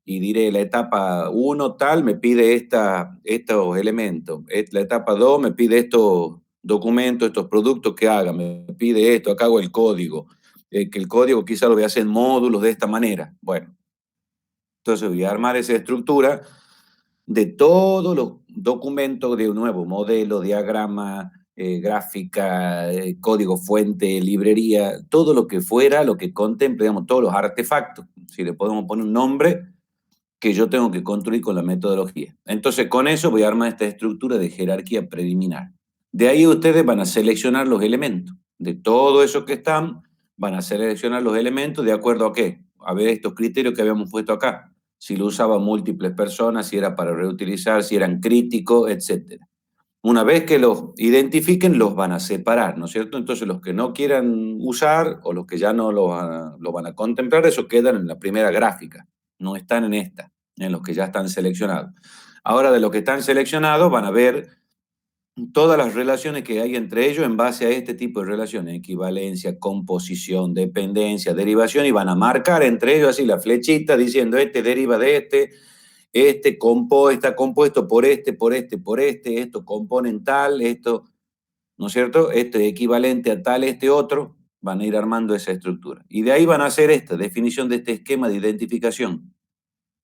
y diré, la etapa 1 tal me pide estos elementos, la etapa 2 me pide estos documentos, estos productos que haga, me pide esto, acá hago el código, que el código quizá lo voy a hacer en módulos de esta manera. Bueno, entonces voy a armar esa estructura de todos los documentos de un nuevo modelo, diagrama, gráfica, código fuente, librería, todo lo que fuera, lo que contemple, digamos, todos los artefactos, si le podemos poner un nombre, que yo tengo que construir con la metodología. Entonces, con eso voy a armar esta estructura de jerarquía preliminar. De ahí ustedes van a seleccionar los elementos. De todo eso que están, van a seleccionar los elementos de acuerdo a qué. A ver estos criterios que habíamos puesto acá. Si lo usaban múltiples personas, si era para reutilizar, si eran críticos, etc. Una vez que los identifiquen, los van a separar, ¿no es cierto? Entonces, los que no quieran usar o los que ya no lo van a contemplar, eso quedan en la primera gráfica, no están en esta, en los que ya están seleccionados. Ahora, de los que están seleccionados, van a ver todas las relaciones que hay entre ellos en base a este tipo de relaciones, equivalencia, composición, dependencia, derivación, y van a marcar entre ellos así la flechita diciendo este deriva de este está compuesto por esto componen tal, esto, ¿no es cierto? Esto es equivalente a tal, otro, van a ir armando esa estructura. Y de ahí van a hacer esta definición de este esquema de identificación.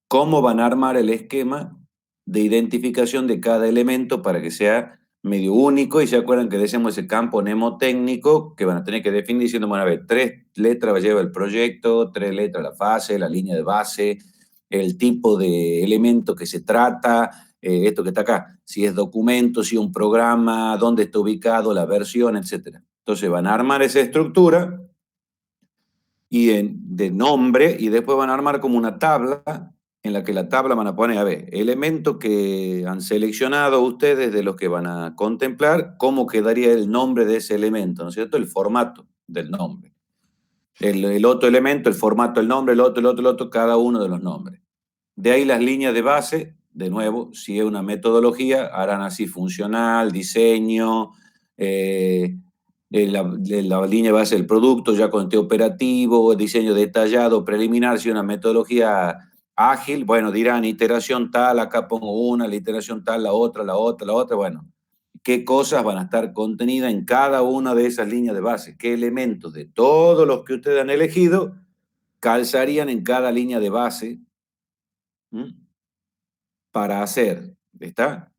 ¿Cómo van a armar el esquema de identificación de cada elemento para que sea medio único? Y se acuerdan que decíamos ese campo mnemotécnico que van a tener que definir diciendo, bueno, a ver, 3 letras lleva el proyecto, 3 letras la fase, la línea de base, el tipo de elemento que se trata, esto que está acá, si es documento, si es un programa, dónde está ubicado, la versión, etc. Entonces van a armar esa estructura y de nombre y después van a armar como una tabla en la que la tabla van a poner, a ver, elementos que han seleccionado ustedes de los que van a contemplar, cómo quedaría el nombre de ese elemento, ¿no es cierto? El formato del nombre. El otro elemento, el formato, el nombre, el otro, cada uno de los nombres. De ahí las líneas de base, de nuevo, si es una metodología, harán así funcional, diseño, la línea de base del producto, ya con este operativo, diseño detallado, preliminar, si es una metodología ágil, bueno, dirán iteración tal, acá pongo una, la iteración tal, la otra, bueno, qué cosas van a estar contenidas en cada una de esas líneas de base, qué elementos de todos los que ustedes han elegido calzarían en cada línea de base. ¿Mm? Para hacer, ¿está?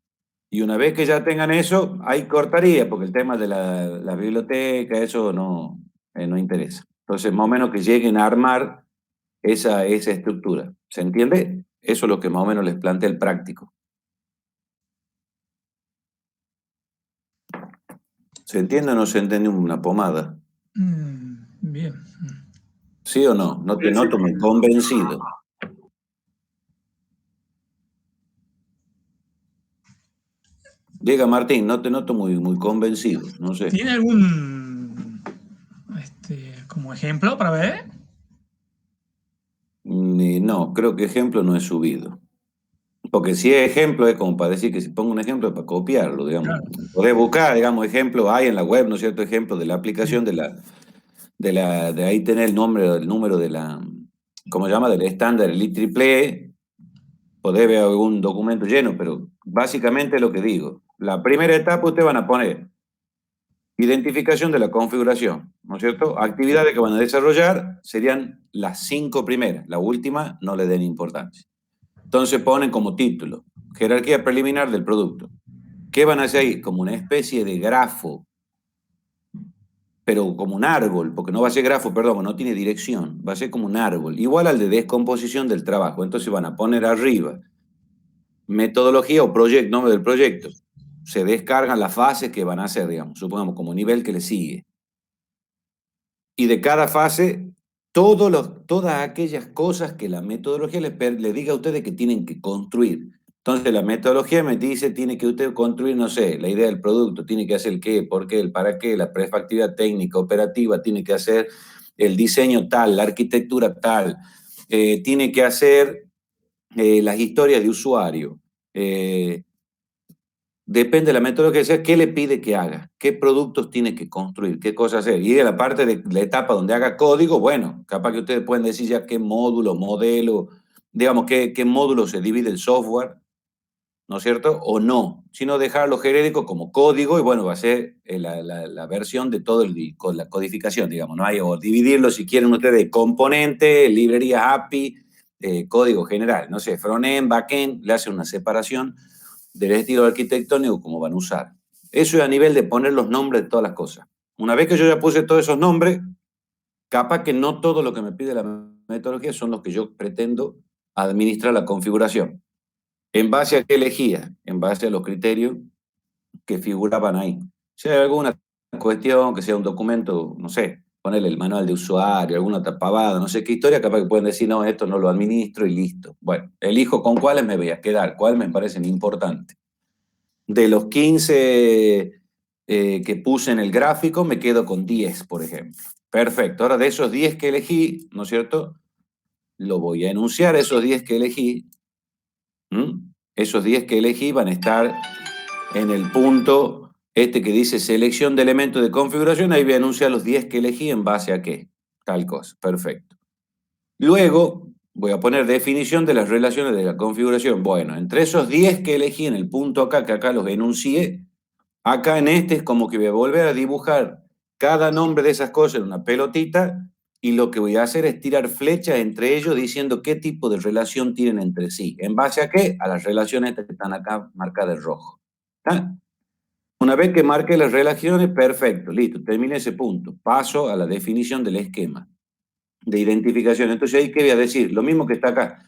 Y una vez que ya tengan eso, ahí cortaría, porque el tema de la biblioteca, eso no interesa. Entonces, más o menos que lleguen a armar esa estructura. ¿Se entiende? Eso es lo que más o menos les plantea el práctico. ¿Se entiende o no se entiende una pomada? Bien. ¿Sí o no? No te noto muy convencido. Diga, Martín, no te noto muy convencido, no sé. ¿Tiene algún como ejemplo para ver? No, creo que ejemplo no he subido. Porque si es ejemplo, es como para decir que si pongo un ejemplo es para copiarlo, digamos. Claro. Podés buscar, digamos, ejemplos, hay en la web, ¿no es cierto? Ejemplos de la aplicación Sí. de ahí tener el número de la, ¿cómo se llama? Del estándar, el IEEE, podés ver algún documento lleno, pero básicamente es lo que digo. La primera etapa ustedes van a poner identificación de la configuración, ¿no es cierto? Actividades que van a desarrollar serían las 5 primeras, la última no le den importancia. Entonces ponen como título, jerarquía preliminar del producto. ¿Qué van a hacer ahí? Como una especie de grafo, pero como un árbol, porque no va a ser grafo, perdón, no tiene dirección, va a ser como un árbol, igual al de descomposición del trabajo. Entonces van a poner arriba metodología o proyecto, nombre del proyecto. Se descargan las fases que van a hacer, digamos, supongamos como nivel que le sigue. Y de cada fase, todas aquellas cosas que la metodología le diga a ustedes que tienen que construir. Entonces la metodología me dice, tiene que usted construir, no sé, la idea del producto, tiene que hacer el qué, por qué, el para qué, la prefactividad técnica, operativa, tiene que hacer el diseño tal, la arquitectura tal, tiene que hacer las historias de usuario. Depende de la metodología que sea, qué le pide que haga, qué productos tiene que construir, qué cosas hacer. Y de la parte de la etapa donde haga código, bueno, capaz que ustedes pueden decir ya qué módulo, modelo, digamos, qué módulo se divide el software, ¿no es cierto? O no, sino dejarlo genérico como código y bueno, va a ser la versión de todo con la codificación, digamos, ¿no? Hay, o dividirlo si quieren ustedes, componente, librería API, código general, no sé, frontend, backend, le hacen una separación del estilo arquitectónico como van a usar. Eso es a nivel de poner los nombres de todas las cosas. Una vez que yo ya puse todos esos nombres, capaz que no todo lo que me pide la metodología son los que yo pretendo administrar la configuración. ¿En base a qué elegía? En base a los criterios que figuraban ahí. Si hay alguna cuestión, que sea un documento, no sé, ponerle el manual de usuario, alguna tapabada, no sé qué historia, capaz que pueden decir, no, esto no lo administro y listo. Bueno, elijo con cuáles me voy a quedar, cuáles me parecen importantes. De los 15 que puse en el gráfico, me quedo con 10, por ejemplo. Perfecto. Ahora, de esos 10 que elegí, ¿no es cierto? Lo voy a enunciar, esos 10 que elegí. Esos 10 que elegí van a estar en el punto este que dice selección de elementos de configuración. Ahí voy a anunciar los 10 que elegí en base a qué. Tal cosa. Perfecto. Luego voy a poner definición de las relaciones de la configuración. Bueno, entre esos 10 que elegí en el punto acá, que acá los enuncié, acá en este es como que voy a volver a dibujar cada nombre de esas cosas en una pelotita y lo que voy a hacer es tirar flechas entre ellos diciendo qué tipo de relación tienen entre sí. ¿En base a qué? A las relaciones que están acá marcadas de rojo. ¿Está? Una vez que marque las relaciones, perfecto, listo, terminé ese punto. Paso a la definición del esquema de identificación. Entonces, ahí, ¿qué voy a decir? Lo mismo que está acá.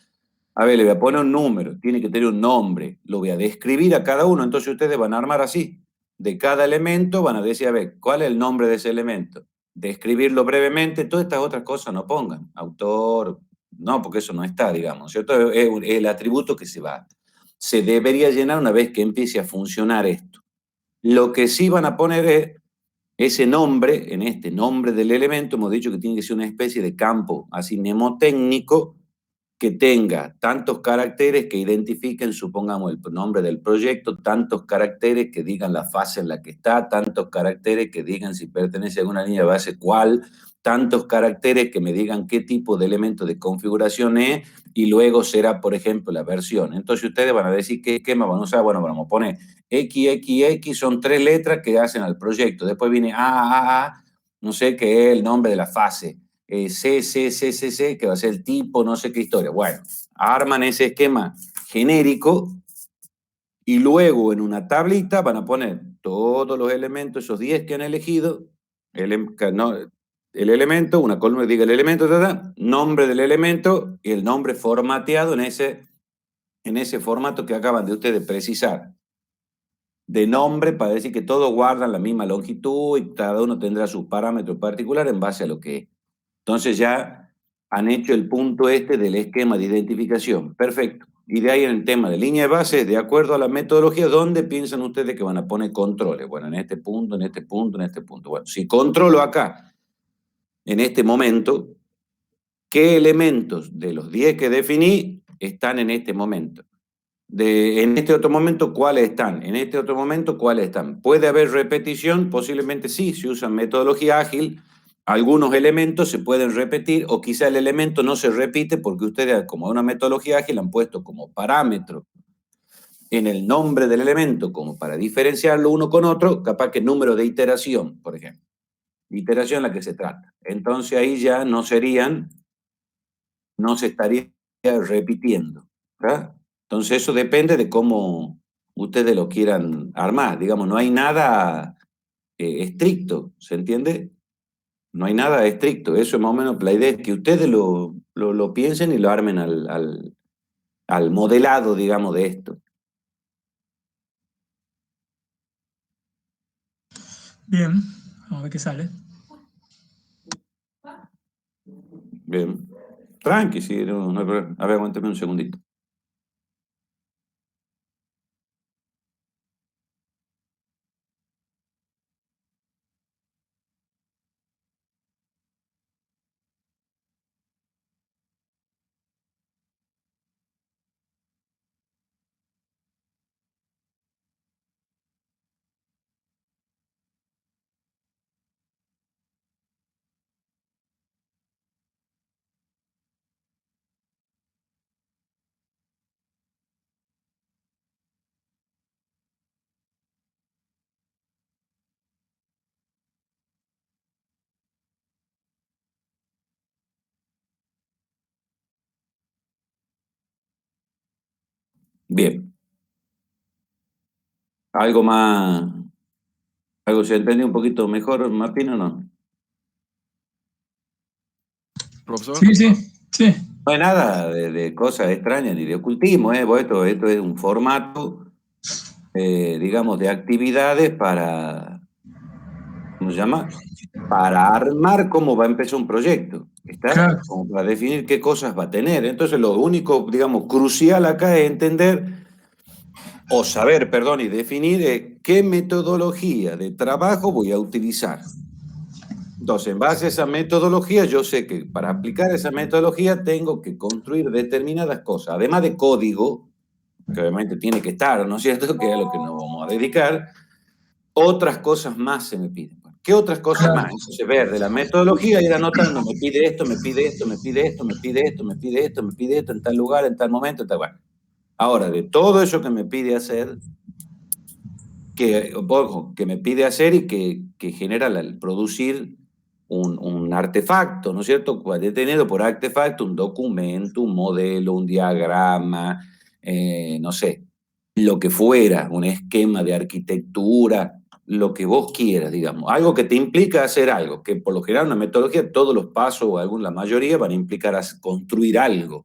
A ver, le voy a poner un número, tiene que tener un nombre, lo voy a describir a cada uno, entonces ustedes van a armar así. De cada elemento van a decir, a ver, ¿cuál es el nombre de ese elemento? Describirlo brevemente, todas estas otras cosas no pongan. Autor, no, porque eso no está, digamos, ¿cierto? Es el atributo que se debería llenar una vez que empiece a funcionar esto. Lo que sí van a poner es ese nombre, en este nombre del elemento, hemos dicho que tiene que ser una especie de campo así mnemotécnico que tenga tantos caracteres que identifiquen, supongamos, el nombre del proyecto, tantos caracteres que digan la fase en la que está, tantos caracteres que digan si pertenece a alguna línea de base cuál, tantos caracteres que me digan qué tipo de elemento de configuración es, y luego será, por ejemplo, la versión. Entonces ustedes van a decir qué esquema van a usar. Bueno, vamos a poner XXX, son 3 letras que hacen al proyecto. Después viene AAA, no sé qué es el nombre de la fase. CCCCC, que va a ser el tipo, no sé qué historia. Bueno, arman ese esquema genérico y luego en una tablita van a poner todos los elementos, esos 10 que han elegido, no, el elemento, una columna que diga el elemento, nombre del elemento y el nombre formateado en ese formato que acaban de ustedes precisar de nombre para decir que todos guardan la misma longitud y cada uno tendrá sus parámetros particulares en base a lo que es. Entonces ya han hecho el punto este del esquema de identificación. Perfecto. Y de ahí en el tema de línea de base, de acuerdo a la metodología, ¿dónde piensan ustedes que van a poner controles? Bueno, en este punto, en este punto, en este punto. Bueno, si controlo acá, en este momento, ¿qué elementos de los 10 que definí están en este momento? En este otro momento, ¿cuáles están? En este otro momento, ¿cuáles están? ¿Puede haber repetición? Posiblemente sí, si usan metodología ágil, algunos elementos se pueden repetir o quizá el elemento no se repite porque ustedes, como una metodología ágil, han puesto como parámetro en el nombre del elemento, como para diferenciarlo uno con otro, capaz que número de iteración, por ejemplo. Iteración en la que se trata. Entonces ahí ya no se estaría repitiendo, ¿verdad? Entonces eso depende de cómo ustedes lo quieran armar. Digamos, no hay nada estricto, ¿se entiende? No hay nada estricto. Eso es más o menos la idea, es que ustedes lo piensen y lo armen al modelado, digamos, de esto. Bien, vamos a ver qué sale. Bien. Tranqui, sí, no hay problema. A ver, aguántame un segundito. Bien. ¿Algo más? ¿Algo se entendió un poquito mejor, Martín, o no? Profesor. Sí, sí, sí. No hay nada de cosas extrañas ni de ocultismo, ¿eh? Bueno, esto es un formato, digamos, de actividades para, ¿cómo se llama? Para armar cómo va a empezar un proyecto, ¿está? Claro, Como para definir qué cosas va a tener. Entonces, lo único, digamos, crucial acá es entender, o saber, perdón, y definir qué metodología de trabajo voy a utilizar. Entonces, en base a esa metodología, yo sé que para aplicar esa metodología tengo que construir determinadas cosas, además de código, que obviamente tiene que estar, ¿no es cierto? Que es a lo que nos vamos a dedicar. Otras cosas más se me piden. ¿Qué otras cosas claro, más? Entonces, ver de la metodología, ir anotando, me pide esto, me pide esto, me pide esto, me pide esto, me pide esto, me pide esto, en tal lugar, en tal momento, en tal lugar. Ahora, de todo eso que me pide hacer, ojo, que me pide hacer y que genera el producir un artefacto, ¿no es cierto? He tenido por artefacto un documento, un modelo, un diagrama, no sé, lo que fuera, un esquema de arquitectura, lo que vos quieras, digamos. Algo que te implica hacer algo, que por lo general en una metodología todos los pasos, o la mayoría, van a implicar construir algo.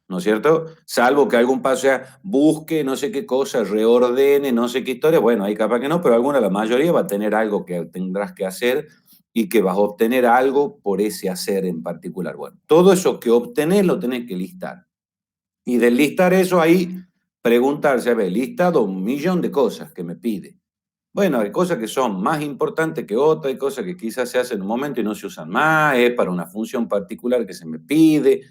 ¿No es cierto? Salvo que algún paso sea busque no sé qué cosa, reordene no sé qué historia, bueno, ahí capaz que no, pero alguna, la mayoría va a tener algo que tendrás que hacer y que vas a obtener algo por ese hacer en particular. Bueno, todo eso que obtenés lo tenés que listar. Y del listar eso ahí, preguntarse, a ver, listado 1.000.000 de cosas que me pide. Bueno, hay cosas que son más importantes que otras, hay cosas que quizás se hacen en un momento y no se usan más, es para una función particular que se me pide,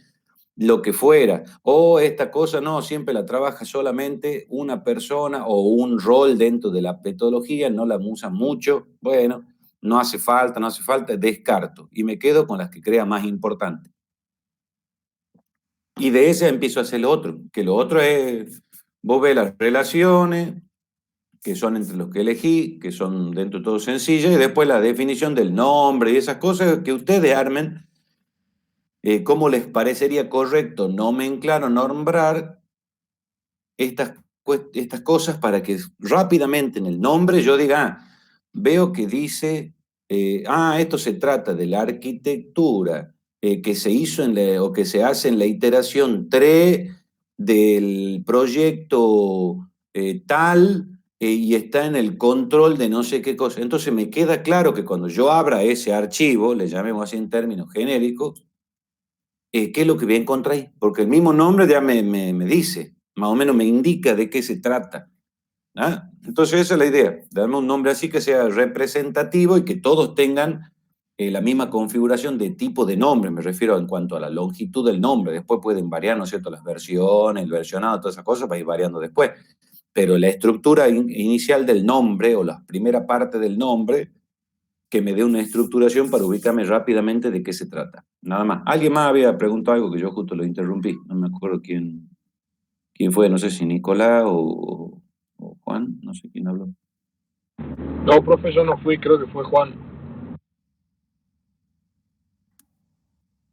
lo que fuera, o esta cosa no, siempre la trabaja solamente una persona o un rol dentro de la metodología, no la usan mucho, bueno, no hace falta, no hace falta, descarto y me quedo con las que crea más importante. Y de ese empiezo a hacer lo otro, que lo otro es, vos ves las relaciones que son entre los que elegí, que son dentro de todo sencillas, y después la definición del nombre y esas cosas que ustedes armen. ¿Cómo les parecería correcto nomenclar o nombrar estas cosas para que rápidamente en el nombre yo diga, veo que dice, esto se trata de la arquitectura que se hizo o que se hace en la iteración 3 del proyecto tal y está en el control de no sé qué cosa. Entonces me queda claro que cuando yo abra ese archivo, le llamemos así en términos genéricos, qué es lo que voy a encontrar ahí, porque el mismo nombre ya me dice, más o menos me indica de qué se trata. ¿Ah? Entonces esa es la idea, darme un nombre así que sea representativo y que todos tengan la misma configuración de tipo de nombre, me refiero en cuanto a la longitud del nombre, después pueden variar, ¿no es cierto?, las versiones, el versionado, todas esas cosas, para ir variando después, pero la estructura inicial del nombre o la primera parte del nombre que me dé una estructuración para ubicarme rápidamente de qué se trata. Nada más. Alguien más había preguntado algo que yo justo lo interrumpí. No me acuerdo quién fue, no sé si Nicolás o Juan, no sé quién habló. No, profe, yo no fui, creo que fue Juan.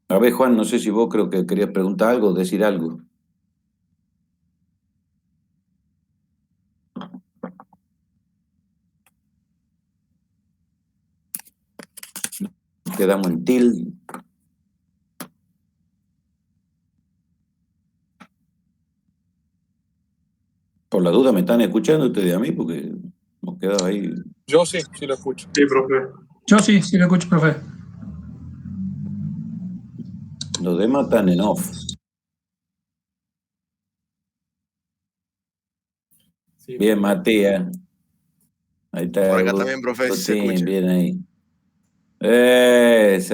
A ver, Juan, no sé si vos creo que querías preguntar algo o decir algo. Quedamos en tilde. Por la duda, ¿me están escuchando ustedes a mí? Porque hemos quedado ahí. Yo sí, sí lo escucho. Sí, profe. yo sí, sí lo escucho, profe. Los demás están en off. Sí, Bien, Matías. Ahí está. Por acá también, profe, se escucha. Bien ahí.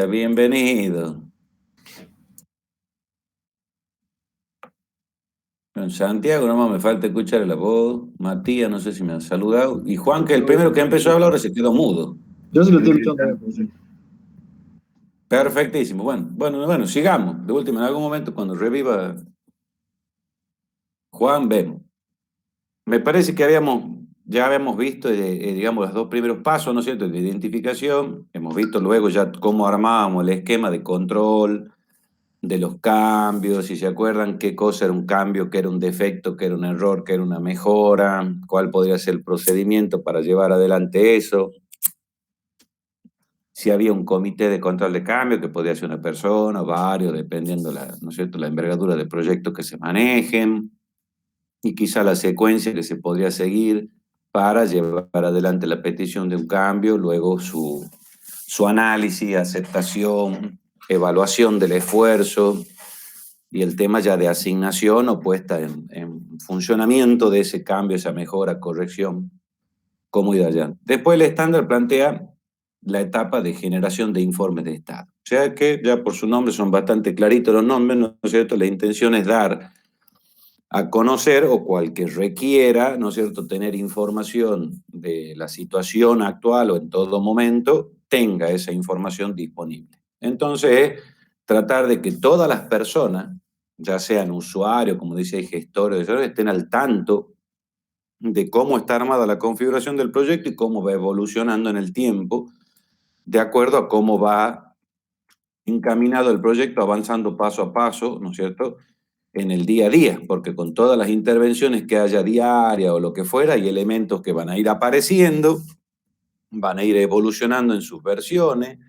Bienvenido. En Santiago nomás me falta escuchar la voz. Matías, no sé si me han saludado. Y Juan, que el primero que empezó a hablar, ahora se quedó mudo. yo sí lo estoy escuchando, profe. Perfectísimo. Bueno, sigamos. De última, en algún momento, cuando reviva Juan, vemos. Me parece que ya habíamos visto, digamos, los dos primeros pasos, ¿no es cierto?, de identificación. Hemos visto luego ya cómo armábamos el esquema de control, de los cambios, si se acuerdan qué cosa era un cambio, qué era un defecto, qué era un error, qué era una mejora, cuál podría ser el procedimiento para llevar adelante eso. Si había un comité de control de cambio, que podía ser una persona o varios, dependiendo ¿no es cierto?, la envergadura de proyectos que se manejen, y quizá la secuencia que se podría seguir para llevar adelante la petición de un cambio, luego su análisis, aceptación, evaluación del esfuerzo y el tema ya de asignación o puesta en funcionamiento de ese cambio, esa mejora, corrección, cómo ir allá. Después el estándar plantea la etapa de generación de informes de estado. O sea que ya por su nombre son bastante claritos los nombres, ¿no es cierto? La intención es dar a conocer o cual que requiera, ¿no es cierto?, tener información de la situación actual o en todo momento, tenga esa información disponible. Entonces, tratar de que todas las personas, ya sean usuarios, como dice el gestor, estén al tanto de cómo está armada la configuración del proyecto y cómo va evolucionando en el tiempo, de acuerdo a cómo va encaminado el proyecto, avanzando paso a paso, ¿no es cierto?, en el día a día, porque con todas las intervenciones que haya diaria o lo que fuera, hay elementos que van a ir apareciendo, van a ir evolucionando en sus versiones,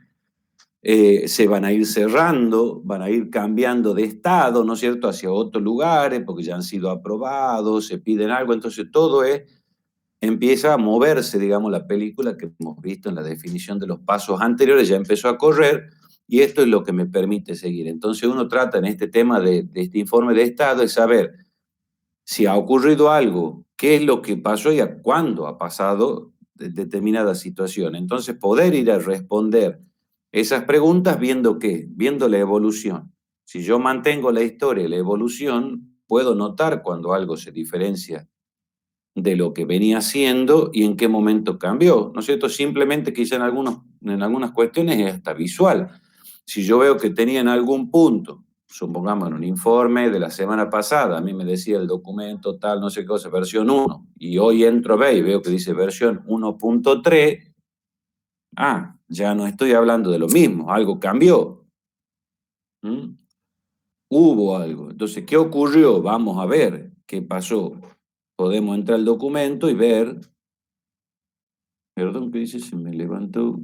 se van a ir cerrando, van a ir cambiando de estado, ¿no es cierto?, hacia otros lugares, porque ya han sido aprobados, se piden algo, entonces todo empieza a moverse, digamos, la película que hemos visto en la definición de los pasos anteriores, ya empezó a correr, y esto es lo que me permite seguir. Entonces uno trata en este tema de este informe de estado de saber si ha ocurrido algo, qué es lo que pasó y a cuándo ha pasado determinada situación. Entonces poder ir a responder esas preguntas viendo qué, viendo la evolución. Si yo mantengo la historia y la evolución, puedo notar cuando algo se diferencia de lo que venía haciendo y en qué momento cambió, ¿no es cierto? Simplemente quizá en algunas cuestiones es hasta visual. Si yo veo que tenía en algún punto, supongamos en un informe de la semana pasada, a mí me decía el documento tal, no sé qué cosa, versión 1, y hoy entro a ver y veo que dice versión 1.3, ya no estoy hablando de lo mismo, algo cambió. ¿Mm? Hubo algo. Entonces, ¿qué ocurrió? Vamos a ver qué pasó. Podemos entrar al documento y ver. Perdón, ¿qué dice? Se me levantó.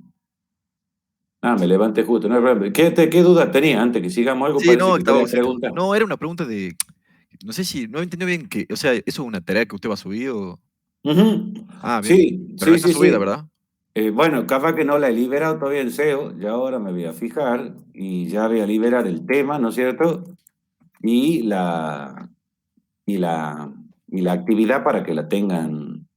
Me levanté justo. No, ¿qué duda tenía antes que sigamos algo? Sí, Parece no, que estaba quería ausente. preguntar. No, era una pregunta de. No sé si. No entendió bien que. O sea, ¿eso es una tarea que usted va a subir o.? Ujú. Ah, bien. Sí, Pero no sí, está sí, subida, sí. ¿verdad? Bueno, capaz que no la he liberado todavía en SEO, ya ahora me voy a fijar y ya voy a liberar el tema, ¿no es cierto? Y y la, y la actividad para que la tengan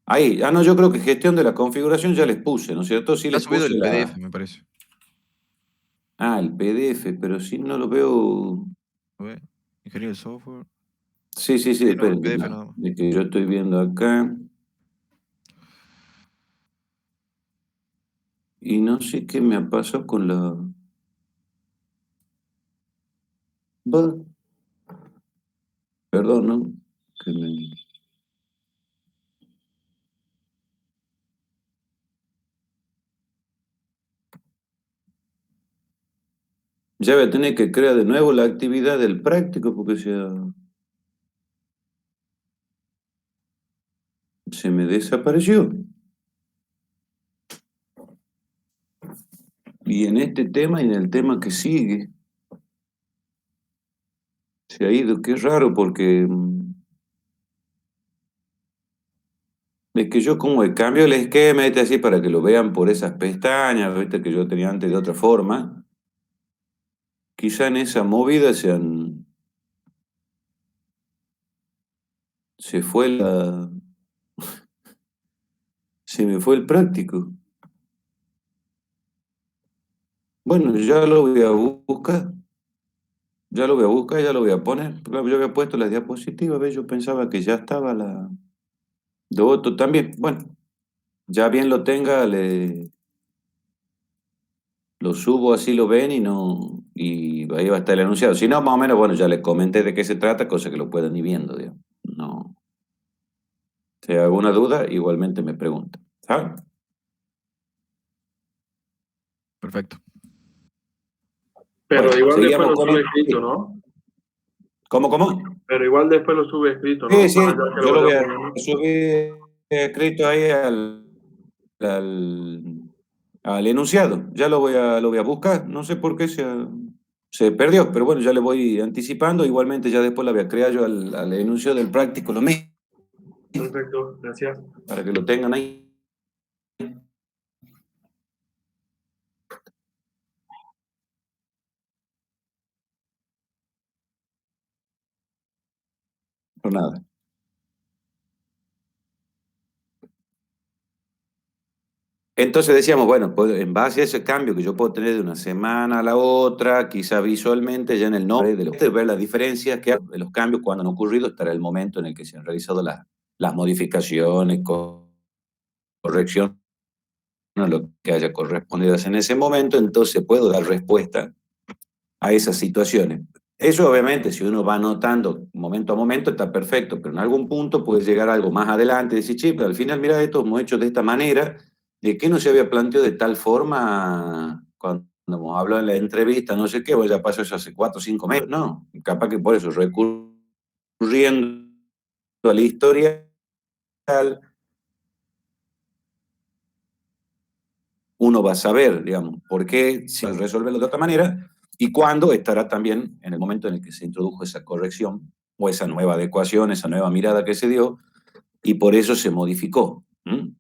ahí. No, yo creo que gestión de la configuración ya les puse, ¿no es cierto? Sí Está les subido puse el PDF, me parece. el PDF, pero sí no lo veo. A ver, ingeniero de software. Sí, sí, sí, Sí, no, el esperen, PDF nada más. de que yo estoy viendo acá. Y no sé qué me ha pasado con la. Va, perdón, ¿no? Que me- Ya voy a tener que crear de nuevo la actividad del práctico porque se me desapareció. Y en este tema y en el tema que sigue, se ha ido. Qué raro porque es que yo como cambio el esquema este así para que lo vean por esas pestañas, viste que yo tenía antes de otra forma. Quizá en esa movida se fue se me fue el práctico. Bueno, ya lo voy a buscar. Ya lo voy a buscar, ya lo voy a poner. Claro, yo había puesto las diapositivas, ¿ves? Yo pensaba que ya estaba la de otro también. Bueno, ya bien lo tenga, lo subo así lo ven y no, y ahí va a estar el anunciado. Si no, más o menos, bueno, ya les comenté de qué se trata, cosa que lo puedan ir viendo, digamos. No. Si hay alguna duda, igualmente me preguntan. ¿Sabes? Perfecto. Pero Bueno, igual después seguíamos lo con sube esto. escrito, ¿no? ¿Cómo? Pero igual después lo sube escrito, ¿no? Sí, sí, Más allá que yo lo lo voy vaya a poniendo. subir escrito ahí al, al enunciado. Ya lo voy a buscar. No sé por qué se perdió, pero bueno, ya le voy anticipando. Igualmente ya después la voy a crear yo al enunciado del práctico, lo mismo, Perfecto, gracias. para que lo tengan ahí. Por nada. Entonces decíamos, bueno, pues en base a ese cambio que yo puedo tener de una semana a la otra, quizá visualmente ya en el nombre de ver las diferencias que hay de los cambios cuando han ocurrido, estará el momento en el que se han realizado las modificaciones, correcciones, lo que haya correspondido en ese momento, entonces puedo dar respuesta a esas situaciones. Eso obviamente, si uno va anotando momento a momento, está perfecto, pero en algún punto puede llegar algo más adelante y decir, che, pero al final, mira, esto hemos hecho de esta manera, ¿de qué no se había planteado de tal forma cuando hemos hablado en la entrevista, no sé qué, pues ya pasó eso hace 4 o 5 meses? No, capaz que por eso, recurriendo a la historia, uno va a saber, digamos, por qué se resolverlo de otra manera y cuándo estará también en el momento en el que se introdujo esa corrección o esa nueva adecuación, esa nueva mirada que se dio y por eso se modificó. ¿Mm?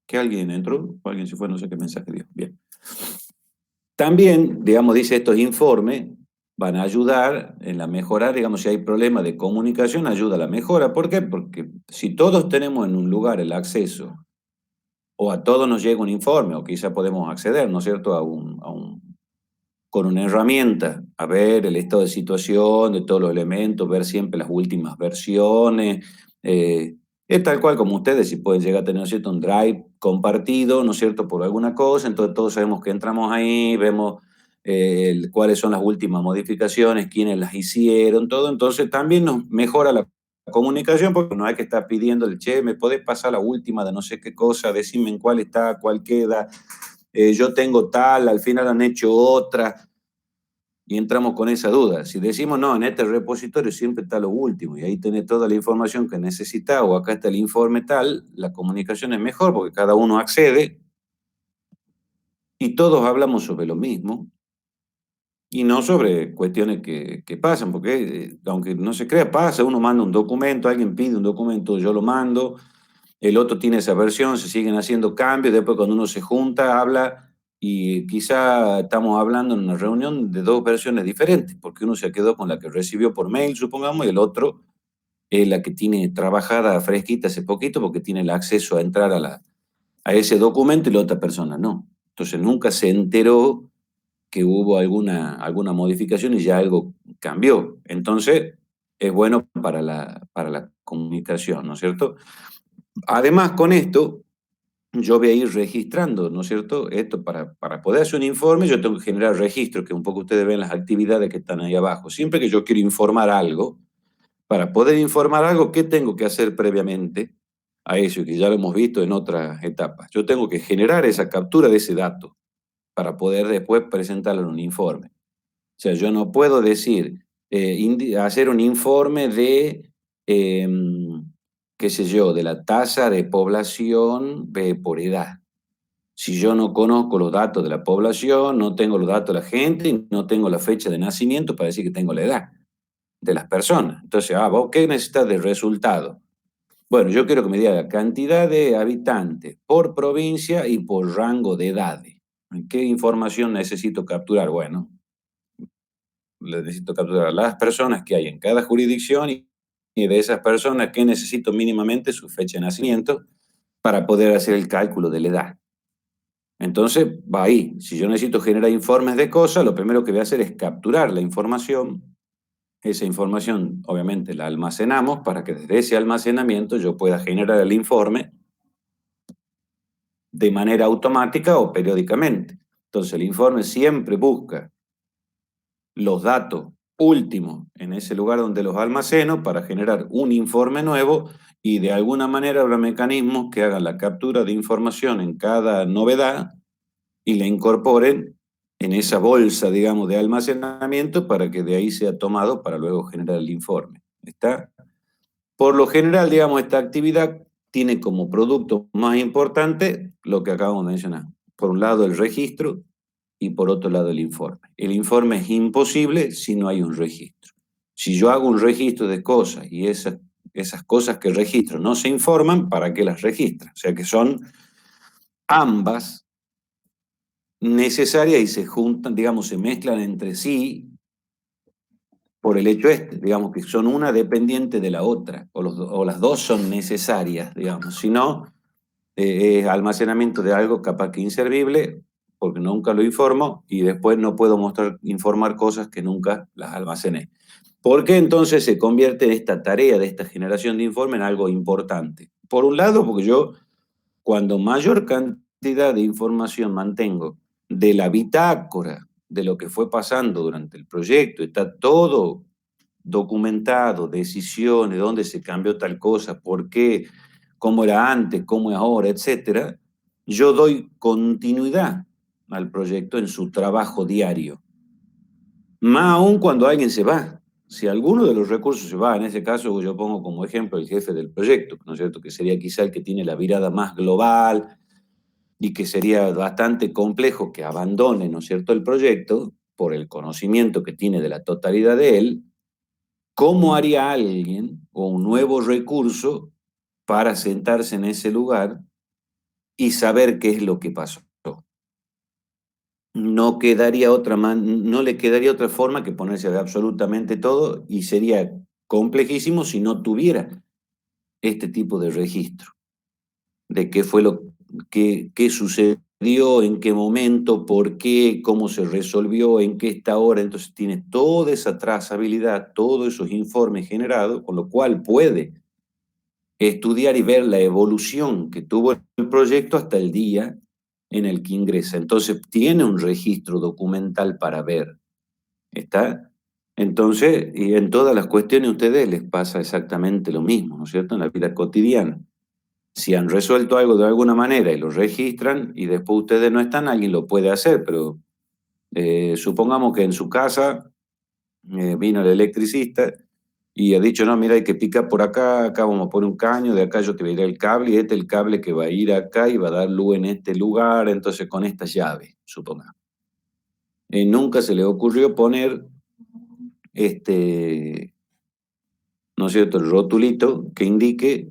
¿Que alguien entró? ¿O alguien se fue? No sé qué mensaje dio. Bien. También, digamos, dice estos informes van a ayudar en la mejora, digamos, si hay problemas de comunicación, ayuda a la mejora. ¿Por qué? Porque si todos tenemos en un lugar el acceso o a todos nos llega un informe, o quizá podemos acceder, ¿no es cierto?, con una herramienta, a ver el estado de situación de todos los elementos, ver siempre las últimas versiones. Es tal cual como ustedes, si pueden llegar a tener, ¿no es cierto?, un drive compartido, ¿no es cierto?, por alguna cosa, entonces todos sabemos que entramos ahí, vemos cuáles son las últimas modificaciones, quiénes las hicieron, todo, entonces también nos mejora la comunicación, porque no hay que estar pidiéndole, che, ¿me podés pasar la última de no sé qué cosa? Decime en cuál está, cuál queda, yo tengo tal, al final han hecho otra, y entramos con esa duda. Si decimos, no, en este repositorio siempre está lo último, y ahí tenés toda la información que necesitas, o acá está el informe tal, la comunicación es mejor, porque cada uno accede, y todos hablamos sobre lo mismo, y no sobre cuestiones que pasan, porque aunque no se crea, pasa, uno manda un documento, alguien pide un documento, yo lo mando, el otro tiene esa versión, se siguen haciendo cambios, después cuando uno se junta, habla, y quizá estamos hablando en una reunión de dos versiones diferentes, porque uno se quedó con la que recibió por mail, supongamos, y el otro es la que tiene trabajada fresquita hace poquito, porque tiene el acceso a entrar a ese documento y la otra persona no. Entonces nunca se enteró que hubo alguna modificación y ya algo cambió. Entonces, es bueno para la comunicación, ¿no es cierto? Además, con esto, yo voy a ir registrando, ¿no es cierto? Esto para poder hacer un informe, yo tengo que generar registros, que un poco ustedes ven las actividades que están ahí abajo. Siempre que yo quiero informar algo, para poder informar algo, ¿qué tengo que hacer previamente a eso? Que ya lo hemos visto en otras etapas. Yo tengo que generar esa captura de ese dato para poder después presentarlo en un informe. O sea, yo no puedo decir, hacer un informe de, qué sé yo, de la tasa de población por edad. Si yo no conozco los datos de la población, no tengo los datos de la gente y no tengo la fecha de nacimiento para decir que tengo la edad de las personas. Entonces, ¿vos qué necesitas de resultado? Bueno, yo quiero que me diga la cantidad de habitantes por provincia y por rango de edades. ¿Qué información necesito capturar? Bueno, necesito capturar las personas que hay en cada jurisdicción y de esas personas que necesito mínimamente su fecha de nacimiento para poder hacer el cálculo de la edad. Entonces, va ahí. Si yo necesito generar informes de cosas, lo primero que voy a hacer es capturar la información. Esa información, obviamente, la almacenamos para que desde ese almacenamiento yo pueda generar el informe de manera automática o periódicamente. Entonces, el informe siempre busca los datos últimos en ese lugar donde los almaceno para generar un informe nuevo y de alguna manera habrá mecanismos que hagan la captura de información en cada novedad y la incorporen en esa bolsa, digamos, de almacenamiento para que de ahí sea tomado para luego generar el informe. ¿Está? Por lo general, digamos, esta actividad tiene como producto más importante lo que acabamos de mencionar. Por un lado, el registro y por otro lado, el informe. El informe es imposible si no hay un registro. Si yo hago un registro de cosas y esas cosas que registro no se informan, ¿para qué las registro? O sea que son ambas necesarias y se juntan, digamos, se mezclan entre sí por el hecho digamos, que son una dependiente de la otra, o las dos son necesarias, digamos. Si no, es almacenamiento de algo capaz que inservible, porque nunca lo informo, y después no puedo informar cosas que nunca las almacené. ¿Por qué entonces se convierte esta tarea de esta generación de informe en algo importante? Por un lado, porque yo, cuando mayor cantidad de información mantengo de la bitácora, de lo que fue pasando durante el proyecto, está todo documentado, decisiones, dónde se cambió tal cosa, por qué, cómo era antes, cómo es ahora, etcétera, yo doy continuidad al proyecto en su trabajo diario. Más aún cuando alguien se va. Si alguno de los recursos se va, en ese caso yo pongo como ejemplo el jefe del proyecto, ¿no es cierto? Que sería quizá el que tiene la mirada más global y que sería bastante complejo que abandone, ¿no es cierto?, el proyecto por el conocimiento que tiene de la totalidad de él. ¿Cómo haría alguien o un nuevo recurso para sentarse en ese lugar y saber qué es lo que pasó? No le quedaría otra forma que ponerse a ver absolutamente todo y sería complejísimo si no tuviera este tipo de registro de qué fue qué sucedió, en qué momento, por qué, cómo se resolvió, en qué está ahora. Entonces tiene toda esa trazabilidad, todos esos informes generados, con lo cual puede estudiar y ver la evolución que tuvo el proyecto hasta el día en el que ingresa. Entonces tiene un registro documental para ver. ¿Está? Entonces, y en todas las cuestiones a ustedes les pasa exactamente lo mismo, ¿no es cierto? En la vida cotidiana. Si han resuelto algo de alguna manera y lo registran y después ustedes no están, alguien lo puede hacer, pero supongamos que en su casa vino el electricista y ha dicho, no, mira, hay que picar por acá, acá vamos a poner un caño, de acá yo te voy a ir el cable y este es el cable que va a ir acá y va a dar luz en este lugar, entonces con esta llave, supongamos. Nunca se le ocurrió poner ¿no es cierto?, el rotulito que indique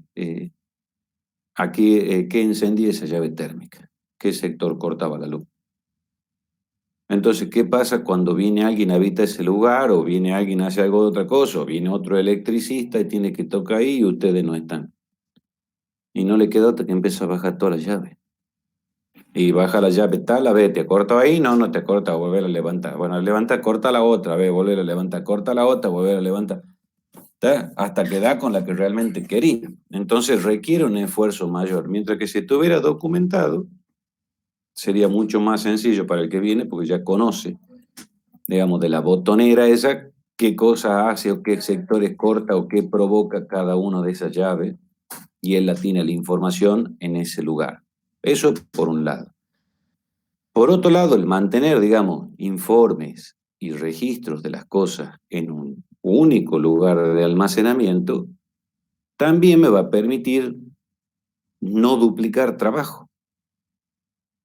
aquí qué encendía esa llave térmica, qué sector cortaba la luz. Entonces, ¿qué pasa cuando viene alguien, habita ese lugar, o viene alguien, hace algo de otra cosa, o viene otro electricista y tiene que tocar ahí y ustedes no están? Y no le queda otra que empieza a bajar toda la llave. Y baja la llave tal, a ver, ¿te corta ahí? No, no te corta, volver a levantar. Bueno, levanta, corta la otra, a ver, volver a levantar, corta la otra, volver a levantar. ¿Está? Hasta que da con la que realmente quería. Entonces requiere un esfuerzo mayor. Mientras que si estuviera documentado, sería mucho más sencillo para el que viene porque ya conoce, digamos, de la botonera esa, qué cosa hace o qué sectores corta o qué provoca cada una de esas llaves y él la tiene la información en ese lugar. Eso por un lado. Por otro lado, el mantener, digamos, informes y registros de las cosas en un único lugar de almacenamiento también me va a permitir no duplicar trabajo.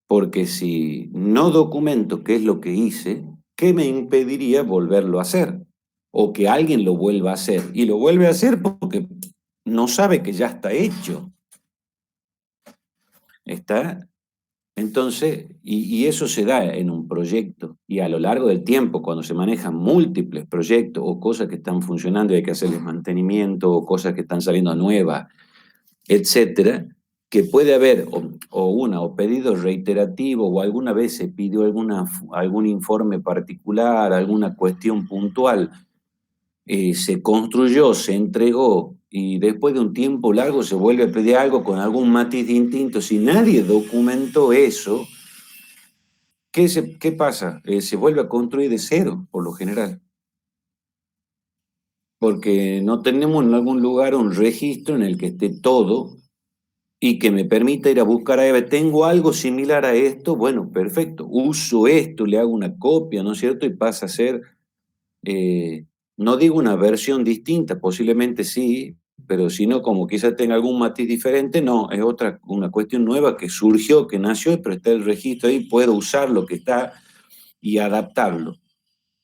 Porque si no documento qué es lo que hice, ¿qué me impediría volverlo a hacer? O que alguien lo vuelva a hacer. Y lo vuelve a hacer porque no sabe que ya está hecho. ¿Está? Entonces, y eso se da en un proyecto. Y a lo largo del tiempo, cuando se manejan múltiples proyectos o cosas que están funcionando y hay que hacerles mantenimiento o cosas que están saliendo nuevas, etcétera, que puede haber o pedido reiterativo o alguna vez se pidió algún informe particular, alguna cuestión puntual, se construyó, se entregó y después de un tiempo largo se vuelve a pedir algo con algún matiz distinto. Si nadie documentó eso, ¿qué pasa? Se vuelve a construir de cero, por lo general. Porque no tenemos en algún lugar un registro en el que esté todo y que me permita ir a buscar a Eva. Tengo algo similar a esto, bueno, perfecto, uso esto, le hago una copia, ¿no es cierto? Y pasa a ser, no digo una versión distinta, posiblemente sí, pero si no, como quizás tenga algún matiz diferente, no, es una cuestión nueva que surgió, que nació, pero está el registro ahí, puedo usar lo que está y adaptarlo.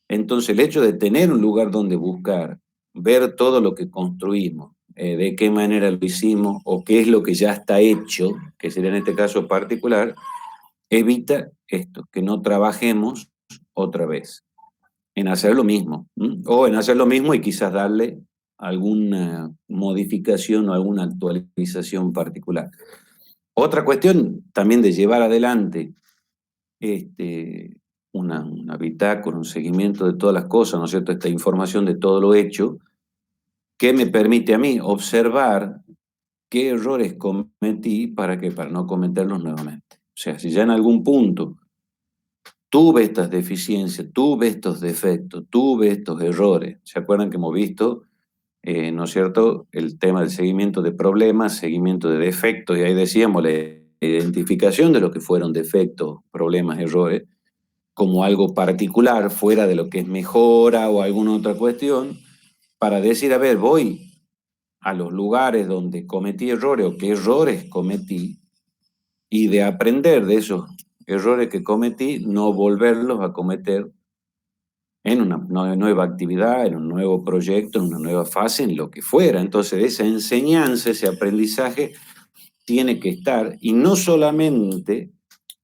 Entonces, el hecho de tener un lugar donde buscar, ver todo lo que construimos, de qué manera lo hicimos o qué es lo que ya está hecho, que sería en este caso particular, evita esto, que no trabajemos otra vez en hacer lo mismo, o en hacer lo mismo y quizás darle alguna modificación o alguna actualización particular. Otra cuestión también de llevar adelante una bitácora, un seguimiento de todas las cosas, ¿no es cierto? Esta información de todo lo hecho, que me permite a mí observar qué errores cometí para no cometerlos nuevamente. O sea, si ya en algún punto tuve estas deficiencias, tuve estos defectos, tuve estos errores, ¿se acuerdan que hemos visto, ¿no es cierto?, el tema del seguimiento de problemas, seguimiento de defectos, y ahí decíamos la identificación de lo que fueron defectos, problemas, errores, como algo particular, fuera de lo que es mejora o alguna otra cuestión, para decir, a ver, voy a los lugares donde cometí errores o qué errores cometí, y de aprender de esos errores que cometí, no volverlos a cometer en una nueva actividad, en un nuevo proyecto, en una nueva fase, en lo que fuera. Entonces, esa enseñanza, ese aprendizaje tiene que estar, y no solamente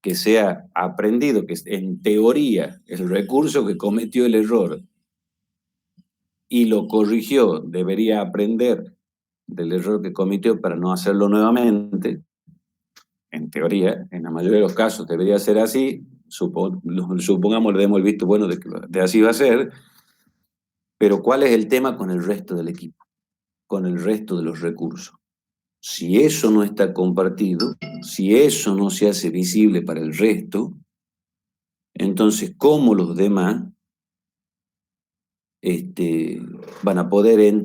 que sea aprendido, que en teoría el recurso que cometió el error y lo corrigió, debería aprender del error que cometió para no hacerlo nuevamente. En teoría, en la mayoría de los casos debería ser así, supongamos le demos el visto bueno de así va a ser, pero ¿cuál es el tema con el resto del equipo, con el resto de los recursos? Si eso no está compartido, si eso no se hace visible para el resto, entonces, ¿cómo los demás van a poder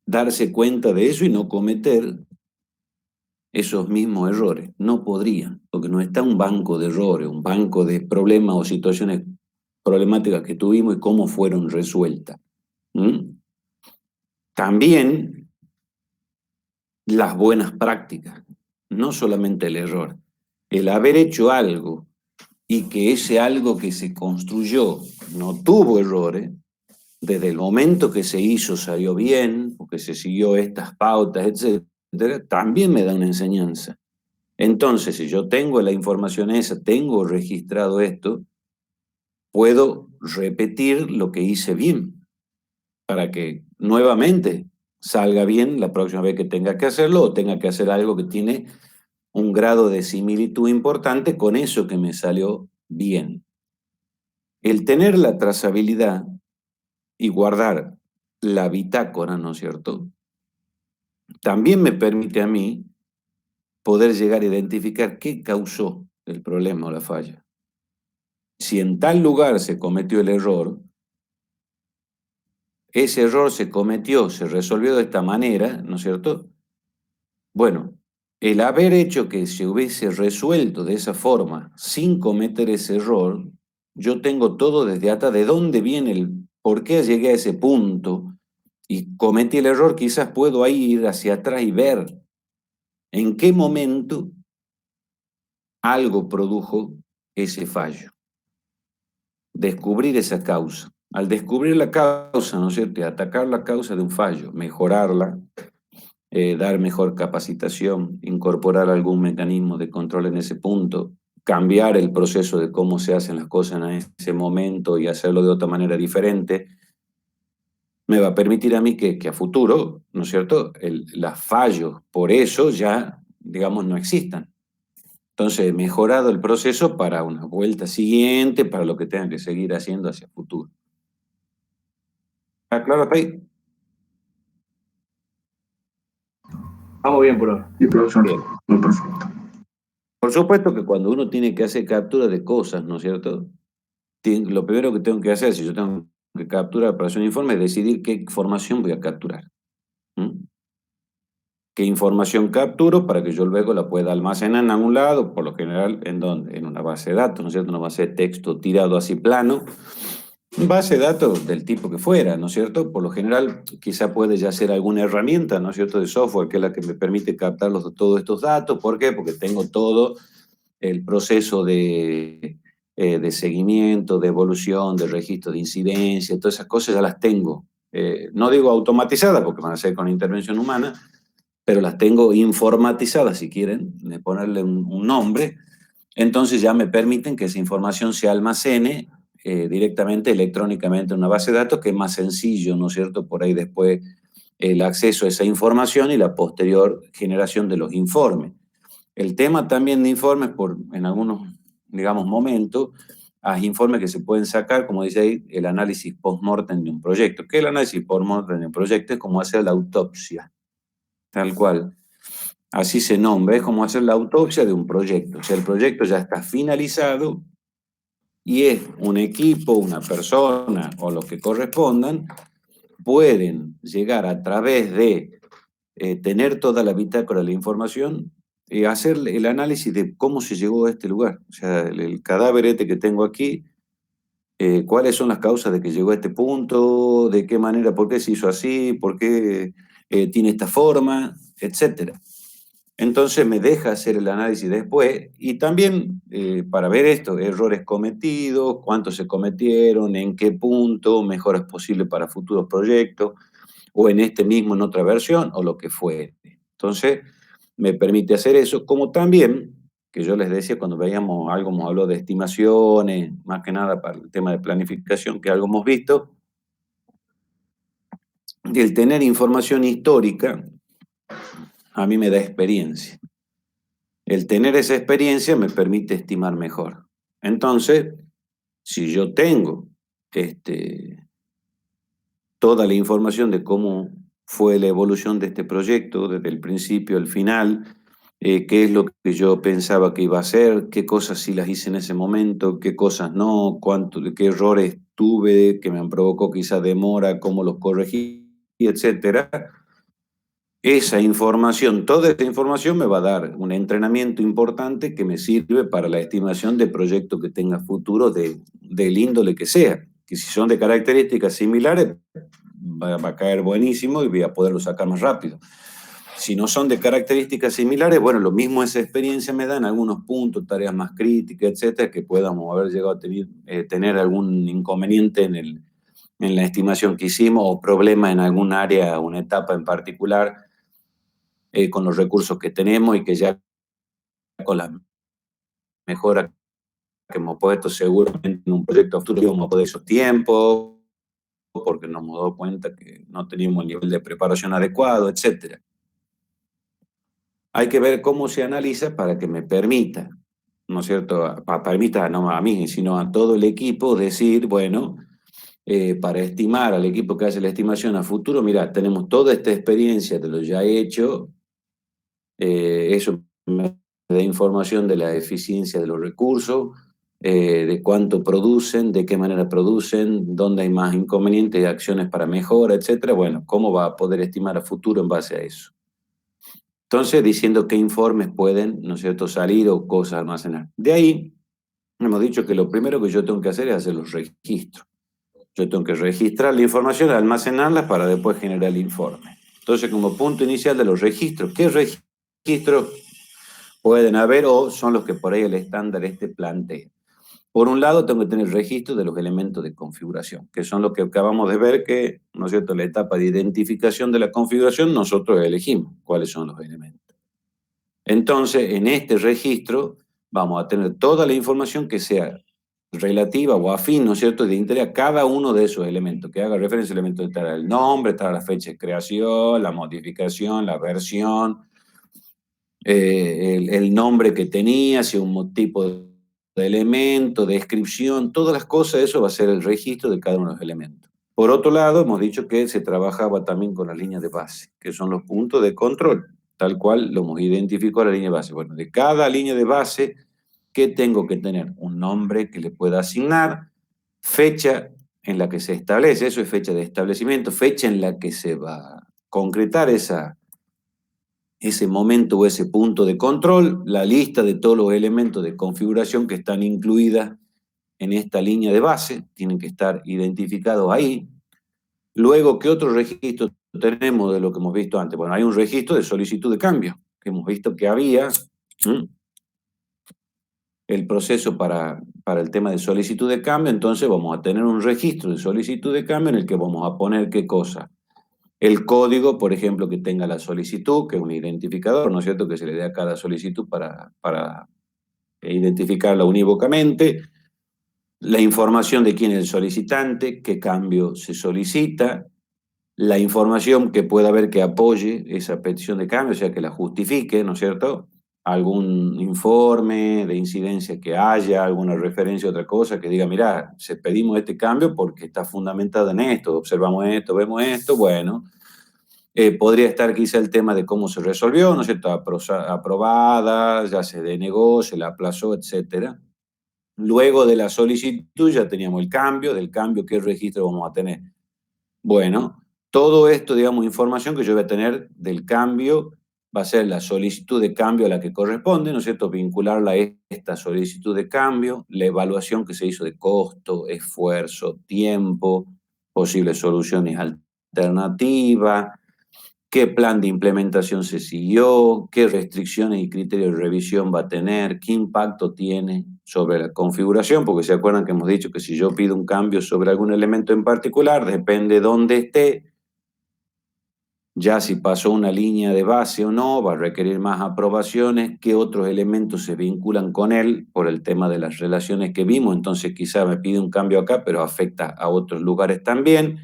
darse cuenta de eso y no cometer esos mismos errores? No podrían, porque no está un banco de errores, un banco de problemas o situaciones problemáticas que tuvimos y cómo fueron resueltas. También las buenas prácticas, no solamente el error. El haber hecho algo y que ese algo que se construyó no tuvo errores, desde el momento que se hizo salió bien, porque se siguió estas pautas, etcétera, también me da una enseñanza. Entonces, si yo tengo la información esa, tengo registrado esto, puedo repetir lo que hice bien, para que nuevamente salga bien la próxima vez que tenga que hacerlo o tenga que hacer algo que tiene un grado de similitud importante con eso que me salió bien. El tener la trazabilidad y guardar la bitácora, ¿no es cierto?, también me permite a mí poder llegar a identificar qué causó el problema o la falla. Si en tal lugar se cometió el error, ese error se cometió, se resolvió de esta manera, ¿no es cierto? Bueno, el haber hecho que se hubiese resuelto de esa forma sin cometer ese error, yo tengo todo desde hasta de dónde viene por qué llegué a ese punto y cometí el error, quizás puedo ahí ir hacia atrás y ver en qué momento algo produjo ese fallo. Descubrir esa causa. Al descubrir la causa, ¿no es cierto?, y atacar la causa de un fallo, mejorarla, dar mejor capacitación, incorporar algún mecanismo de control en ese punto, cambiar el proceso de cómo se hacen las cosas en ese momento y hacerlo de otra manera diferente, me va a permitir a mí que a futuro, ¿no es cierto?, los fallos por eso ya, digamos, no existan. Entonces, he mejorado el proceso para una vuelta siguiente, para lo que tenga que seguir haciendo hacia el futuro. ¿Está claro hasta ahí? Vamos bien por ahora. Sí, profesor. Bien. Muy perfecto. Por supuesto que cuando uno tiene que hacer captura de cosas, ¿no es cierto?, lo primero que tengo que hacer, si yo tengo que capturar para hacer un informe, es decidir qué información voy a capturar. qué información capturo para que yo luego la pueda almacenar en algún lado, por lo general, ¿en dónde? En una base de datos, ¿no es cierto? Una base de texto tirado así plano. Base de datos del tipo que fuera, ¿no es cierto? Por lo general, quizá puede ya ser alguna herramienta, ¿no es cierto?, de software, que es la que me permite captar todos estos datos. ¿Por qué? Porque tengo todo el proceso de seguimiento, de evolución, de registro de incidencia, todas esas cosas ya las tengo. No digo automatizadas, porque van a ser con intervención humana, pero las tengo informatizadas, si quieren, de ponerle un nombre. Entonces ya me permiten que esa información se almacene directamente, electrónicamente en una base de datos, que es más sencillo, ¿no es cierto? Por ahí después el acceso a esa información y la posterior generación de los informes. El tema también de informes, en algunos, digamos, momentos, hay informes que se pueden sacar, como dice ahí, el análisis post-mortem de un proyecto. ¿Qué es el análisis post-mortem de un proyecto? Es como hacer la autopsia, tal cual. Así se nombra, es como hacer la autopsia de un proyecto. O sea, el proyecto ya está finalizado y es un equipo, una persona o los que correspondan, pueden llegar a través de tener toda la bitácora de la información y hacer el análisis de cómo se llegó a este lugar. O sea, el cadáver este que tengo aquí, cuáles son las causas de que llegó a este punto, de qué manera, por qué se hizo así, por qué tiene esta forma, etcétera. Entonces me deja hacer el análisis después y también para ver esto, errores cometidos, cuántos se cometieron, en qué punto, mejoras posibles para futuros proyectos, o en este mismo, en otra versión, o lo que fuere. Entonces me permite hacer eso, como también, que yo les decía cuando veíamos algo, hemos hablado de estimaciones, más que nada para el tema de planificación, que algo hemos visto, el tener información histórica a mí me da experiencia. El tener esa experiencia me permite estimar mejor. Entonces, si yo tengo toda la información de cómo fue la evolución de este proyecto, desde el principio al final, qué es lo que yo pensaba que iba a hacer, qué cosas sí las hice en ese momento, qué cosas no, qué errores tuve que me provocó quizá demora, cómo los corregí, etcétera. Esa información, toda esta información me va a dar un entrenamiento importante que me sirve para la estimación de proyectos que tenga futuro del índole que sea. Que si son de características similares, va a caer buenísimo y voy a poderlo sacar más rápido. Si no son de características similares, bueno, lo mismo esa experiencia me da en algunos puntos, tareas más críticas, etcétera, que podamos haber llegado a tener algún inconveniente en la estimación que hicimos o problema en algún área, una etapa en particular, con los recursos que tenemos y que ya con la mejora que hemos puesto seguramente en un proyecto futuro vamos a poder esos tiempos, porque nos hemos dado cuenta que no teníamos el nivel de preparación adecuado, etcétera. Hay que ver cómo se analiza para que me permita, ¿no es cierto? Permita no a mí, sino a todo el equipo decir, bueno, para estimar al equipo que hace la estimación a futuro, mira, tenemos toda esta experiencia de lo ya hecho, eso me da información de la eficiencia de los recursos, de cuánto producen, de qué manera producen, dónde hay más inconvenientes, acciones para mejora, etcétera. Bueno, ¿cómo va a poder estimar a futuro en base a eso? Entonces, diciendo qué informes pueden, ¿no es cierto?, salir o cosas almacenar. De ahí, hemos dicho que lo primero que yo tengo que hacer es hacer los registros. Yo tengo que registrar la información, almacenarla para después generar el informe. Entonces, como punto inicial de los registros, ¿qué registros pueden haber o son los que por ahí el estándar plantea? Por un lado, tengo que tener registro de los elementos de configuración, que son los que acabamos de ver que, ¿no es cierto?, la etapa de identificación de la configuración, nosotros elegimos cuáles son los elementos. Entonces, en este registro vamos a tener toda la información que sea relativa o afín, ¿no es cierto?, de interés a cada uno de esos elementos, que haga referencia al elemento de estará el nombre, estará la fecha de creación, la modificación, la versión, el nombre que tenía, si un tipo de elemento, descripción, todas las cosas, eso va a ser el registro de cada uno de los elementos. Por otro lado, hemos dicho que se trabajaba también con las líneas de base, que son los puntos de control, tal cual lo hemos identificado la línea de base. Bueno, de cada línea de base, ¿qué tengo que tener? Un nombre que le pueda asignar, fecha en la que se establece, eso es fecha de establecimiento, fecha en la que se va a concretar esa ese momento o ese punto de control, la lista de todos los elementos de configuración que están incluidas en esta línea de base, tienen que estar identificados ahí. Luego, ¿qué otro registro tenemos de lo que hemos visto antes? Bueno, hay un registro de solicitud de cambio, que hemos visto que había el proceso para el tema de solicitud de cambio, entonces vamos a tener un registro de solicitud de cambio en el que vamos a poner ¿qué cosa? El código, por ejemplo, que tenga la solicitud, que es un identificador, ¿no es cierto?, que se le dé a cada solicitud para identificarla unívocamente, la información de quién es el solicitante, qué cambio se solicita, la información que pueda haber que apoye esa petición de cambio, o sea, que la justifique, ¿no es cierto?, algún informe de incidencia que haya, alguna referencia a otra cosa, que diga, mira, pedimos este cambio porque está fundamentado en esto, observamos esto, vemos esto, bueno. Podría estar quizá el tema de cómo se resolvió, ¿no es cierto?, aprobada, ya se denegó, se la aplazó, etcétera. Luego de la solicitud ya teníamos el cambio, del cambio, ¿qué registro vamos a tener? Bueno, todo esto, digamos, información que yo voy a tener del cambio, va a ser la solicitud de cambio a la que corresponde, ¿no es cierto?, vincularla a esta solicitud de cambio, la evaluación que se hizo de costo, esfuerzo, tiempo, posibles soluciones alternativas, qué plan de implementación se siguió, qué restricciones y criterios de revisión va a tener, qué impacto tiene sobre la configuración, porque se acuerdan que hemos dicho que si yo pido un cambio sobre algún elemento en particular, depende de dónde esté, ya si pasó una línea de base o no, va a requerir más aprobaciones, qué otros elementos se vinculan con él por el tema de las relaciones que vimos, entonces quizá me pide un cambio acá, pero afecta a otros lugares también.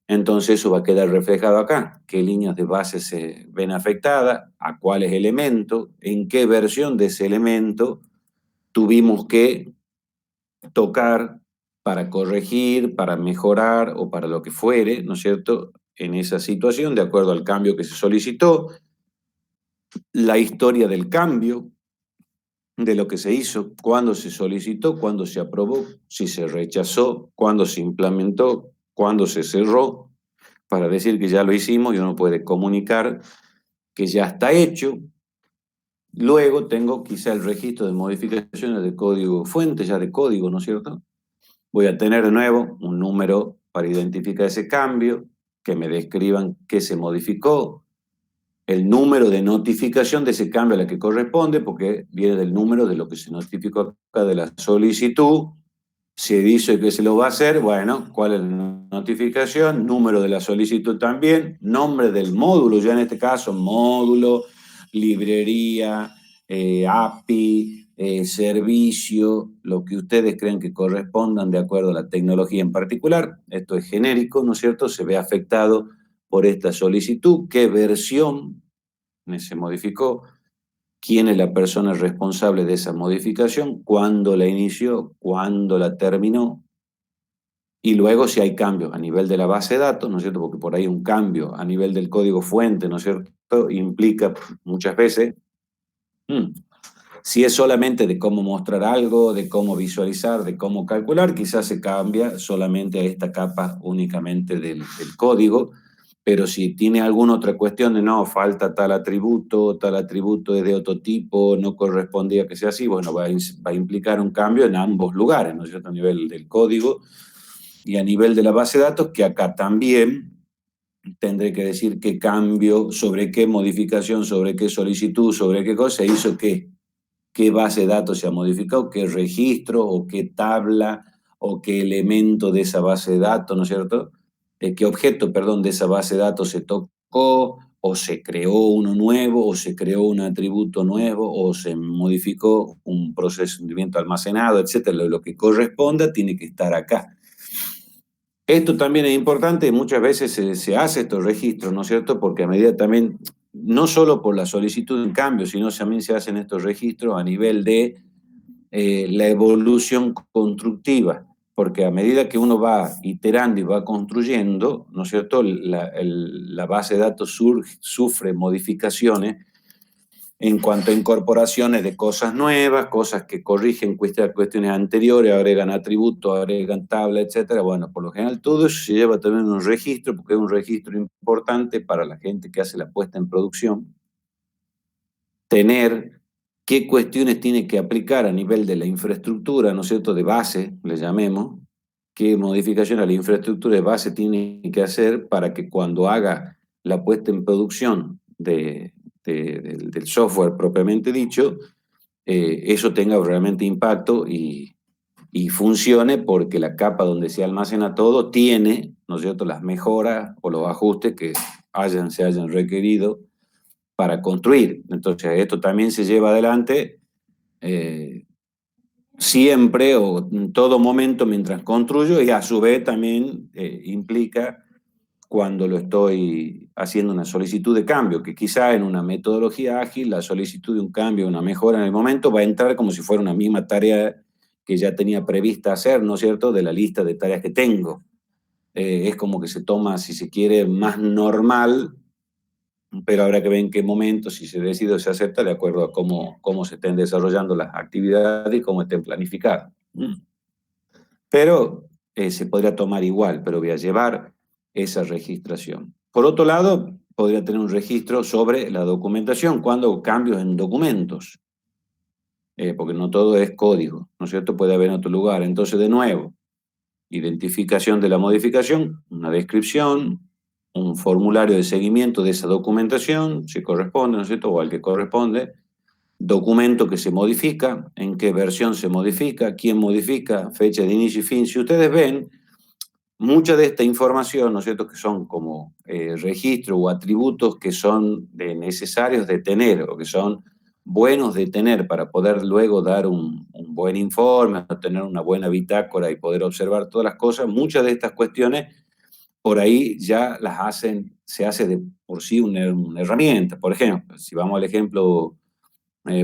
Entonces eso va a quedar reflejado acá, qué líneas de base se ven afectadas, a cuáles elementos, en qué versión de ese elemento tuvimos que tocar para corregir, para mejorar o para lo que fuere, ¿no es cierto?, en esa situación, de acuerdo al cambio que se solicitó, la historia del cambio, de lo que se hizo, cuándo se solicitó, cuándo se aprobó, si se rechazó, cuándo se implementó, cuándo se cerró, para decir que ya lo hicimos y uno puede comunicar que ya está hecho. Luego tengo quizá el registro de modificaciones de código fuente, ya de código, ¿no es cierto? Voy a tener de nuevo un número para identificar ese cambio, que me describan qué se modificó, el número de notificación de ese cambio a la que corresponde, porque viene del número de lo que se notificó acá de la solicitud. Se dice que se lo va a hacer, bueno, ¿cuál es la notificación? Número de la solicitud también, nombre del módulo, ya en este caso, módulo, librería, API, servicio, lo que ustedes creen que correspondan de acuerdo a la tecnología en particular. Esto es genérico, ¿no es cierto? Se ve afectado por esta solicitud, qué versión se modificó, quién es la persona responsable de esa modificación, cuándo la inició, cuándo la terminó, y luego si hay cambios a nivel de la base de datos, ¿no es cierto?, porque por ahí un cambio a nivel del código fuente, ¿no es cierto?, implica muchas veces, si es solamente de cómo mostrar algo, de cómo visualizar, de cómo calcular, quizás se cambia solamente a esta capa únicamente del código, pero si tiene alguna otra cuestión de no, falta tal atributo es de otro tipo, no correspondía que sea así, bueno, va a implicar un cambio en ambos lugares, ¿no es cierto?, a nivel del código y a nivel de la base de datos, que acá también tendré que decir qué cambio, sobre qué modificación, sobre qué solicitud, sobre qué cosa se hizo qué base de datos se ha modificado, qué registro o qué tabla o qué elemento de esa base de datos, ¿no es cierto?, qué objeto, perdón, de esa base de datos se tocó, o se creó uno nuevo, o se creó un atributo nuevo, o se modificó un procesamiento almacenado, etcétera. Lo que corresponda tiene que estar acá. Esto también es importante, muchas veces se hace estos registros, ¿no es cierto?, porque a medida también, no solo por la solicitud de cambio, sino también se hacen estos registros a nivel de la evolución constructiva, porque a medida que uno va iterando y va construyendo, ¿no es cierto?, la base de datos sufre modificaciones en cuanto a incorporaciones de cosas nuevas, cosas que corrigen cuestiones anteriores, agregan atributos, agregan tabla, etcétera. Bueno, por lo general todo eso se lleva también un registro, porque es un registro importante para la gente que hace la puesta en producción, tener qué cuestiones tiene que aplicar a nivel de la infraestructura, ¿no es cierto?, de base, le llamemos, qué modificación a la infraestructura de base tiene que hacer para que cuando haga la puesta en producción del software propiamente dicho, eso tenga realmente impacto y funcione, porque la capa donde se almacena todo tiene, ¿no es cierto?, las mejoras o los ajustes que se hayan requerido para construir. Entonces, esto también se lleva adelante siempre o en todo momento mientras construyo, y a su vez también implica cuando lo estoy haciendo una solicitud de cambio, que quizá en una metodología ágil la solicitud de un cambio, una mejora en el momento va a entrar como si fuera una misma tarea que ya tenía prevista hacer, ¿no es cierto?, de la lista de tareas que tengo. Es como que se toma, si se quiere, más normal, pero habrá que ver en qué momento, si se decide o se acepta, de acuerdo a cómo se estén desarrollando las actividades y cómo estén planificadas. Pero se podría tomar igual, pero voy a llevar esa registración. Por otro lado, podría tener un registro sobre la documentación cuando hago cambios en documentos, porque no todo es código, ¿no es cierto? Puede haber en otro lugar. Entonces, de nuevo, identificación de la modificación, una descripción, un formulario de seguimiento de esa documentación, si corresponde, ¿no es cierto?, o al que corresponde, documento que se modifica, en qué versión se modifica, quién modifica, fecha de inicio y fin. Si ustedes ven, mucha de esta información, ¿no es cierto?, que son como registros o atributos que son necesarios de tener o que son buenos de tener para poder luego dar un buen informe, tener una buena bitácora y poder observar todas las cosas. Muchas de estas cuestiones por ahí ya se hace de por sí una herramienta. Por ejemplo, si vamos al ejemplo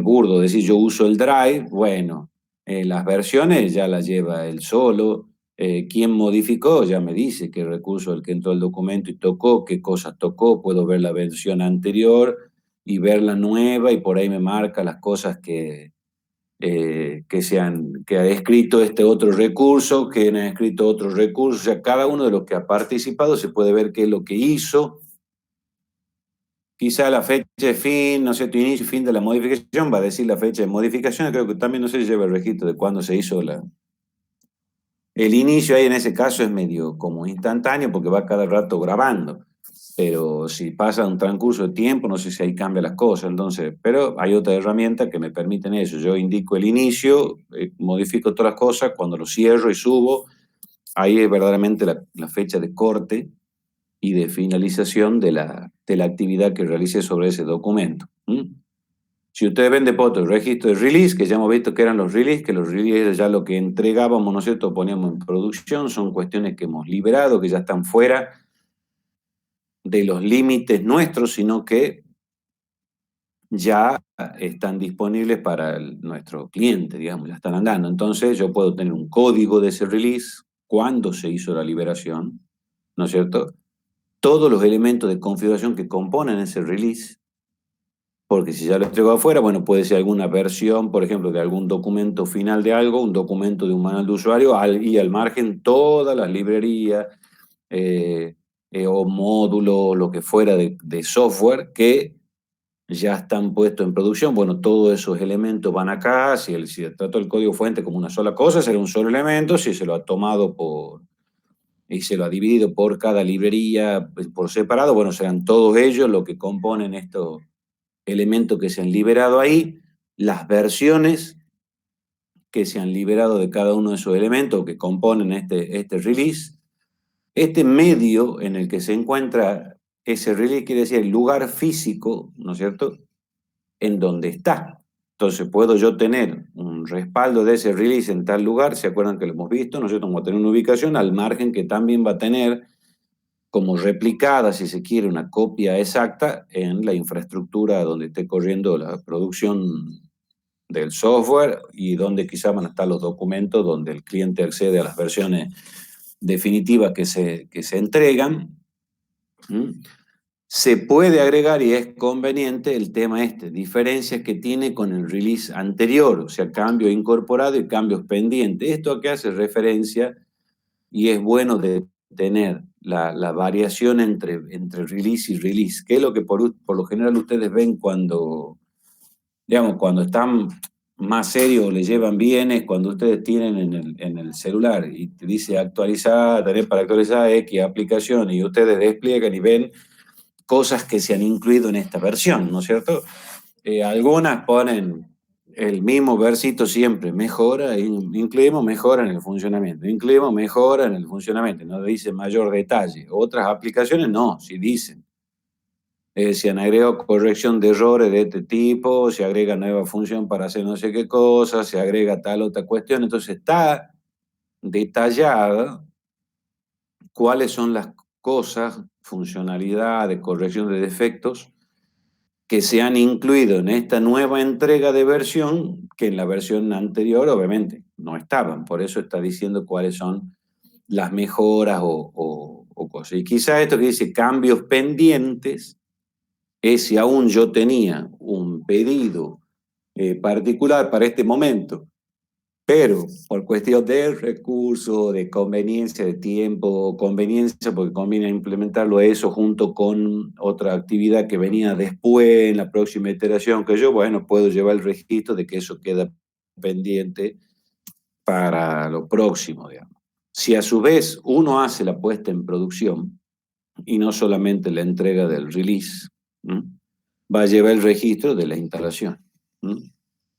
burdo, decir yo uso el Drive, bueno, las versiones ya las lleva él solo. Quién modificó ya me dice qué recurso el que entró al documento y tocó, qué cosas tocó, puedo ver la versión anterior y ver la nueva, y por ahí me marca las cosas que ha escrito este otro recurso, que han escrito otro recurso. O sea, cada uno de los que ha participado se puede ver qué es lo que hizo. Quizá la fecha de fin, no sé, tu inicio y fin de la modificación va a decir la fecha de modificación. Creo que también, no sé, lleva el registro de cuándo se hizo el inicio. Ahí en ese caso es medio como instantáneo porque va cada rato grabando. Pero si pasa un transcurso de tiempo, no sé si ahí cambia las cosas. Entonces, pero hay otra herramienta que me permiten eso. Yo indico el inicio, modifico todas las cosas, cuando lo cierro y subo, ahí es verdaderamente la fecha de corte y de finalización de la actividad que realicé sobre ese documento. Si ustedes ven de el registro de release, que ya hemos visto que eran los release, que los release era ya lo que entregábamos, ¿no es cierto?, poníamos en producción, son cuestiones que hemos liberado, que ya están fuera de los límites nuestros, sino que ya están disponibles para nuestro cliente, digamos, ya están andando. Entonces yo puedo tener un código de ese release, cuándo se hizo la liberación, ¿no es cierto?, todos los elementos de configuración que componen ese release, porque si ya lo entrego afuera, bueno, puede ser alguna versión, por ejemplo, de algún documento final de algo, un documento de un manual de usuario, y al margen todas las librerías o módulos, lo que fuera de software que ya están puestos en producción. Bueno, todos esos elementos van acá. Si trato el código fuente como una sola cosa, será un solo elemento. Si se lo ha tomado y se lo ha dividido por cada librería por separado, bueno, serán todos ellos los que componen estos elementos que se han liberado ahí, las versiones que se han liberado de cada uno de esos elementos que componen este release. Este medio en el que se encuentra ese release quiere decir el lugar físico, ¿no es cierto?, en donde está. Entonces puedo yo tener un respaldo de ese release en tal lugar, ¿se acuerdan que lo hemos visto? ¿No es cierto? Vamos a tener una ubicación al margen que también va a tener como replicada, si se quiere, una copia exacta en la infraestructura donde esté corriendo la producción del software y donde quizá van a estar los documentos donde el cliente accede a las versiones definitivas que se entregan. Se puede agregar, y es conveniente, el tema diferencias que tiene con el release anterior, o sea, cambio incorporado y cambios pendientes. Esto a qué hace referencia, y es bueno de tener la variación entre release y release, que es lo que por lo general ustedes ven cuando digamos, cuando están más serios o le llevan bien es cuando ustedes tienen en el celular y te dice actualizar, tenés para actualizar X aplicación y ustedes despliegan y ven cosas que se han incluido en esta versión, ¿no es cierto? Algunas ponen el mismo versito siempre, mejora, incluimos mejora en el funcionamiento, incluimos mejora en el funcionamiento, no dice mayor detalle. Otras aplicaciones no, sí dicen. Se han agregado corrección de errores de este tipo, se agrega nueva función para hacer no sé qué cosa, se agrega tal otra cuestión, entonces está detallada cuáles son las cosas, funcionalidades, corrección de defectos que se han incluido en esta nueva entrega de versión, que en la versión anterior obviamente no estaban, por eso está diciendo cuáles son las mejoras o cosas. Y quizá esto que dice cambios pendientes es si aún yo tenía un pedido particular para este momento, pero por cuestión de recursos, de conveniencia, de tiempo, conveniencia, porque conviene implementarlo eso junto con otra actividad que venía después, en la próxima iteración que yo, bueno, puedo llevar el registro de que eso queda pendiente para lo próximo, digamos. Si a su vez uno hace la puesta en producción y no solamente la entrega del release, ¿m? Va a llevar el registro de la instalación. ¿M?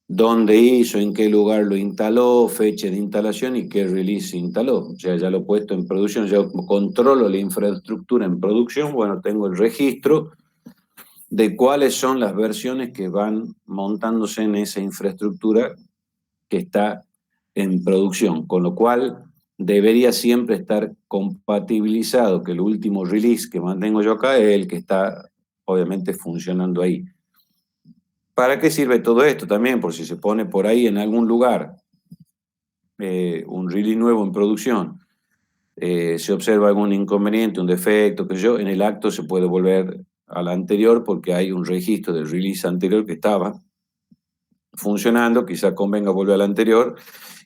Dónde hizo, en qué lugar lo instaló, fecha de instalación y qué release instaló. O sea, ya lo he puesto en producción, ya controlo la infraestructura en producción, bueno, tengo el registro de cuáles son las versiones que van montándose en esa infraestructura que está en producción, con lo cual debería siempre estar compatibilizado, que el último release que mantengo yo acá es el que está obviamente funcionando ahí. ¿Para qué sirve todo esto también? Por si se pone por ahí en algún lugar un release nuevo en producción, se observa algún inconveniente, un defecto, que yo, en el acto se puede volver al anterior porque hay un registro del release anterior que estaba funcionando, quizá convenga volver al anterior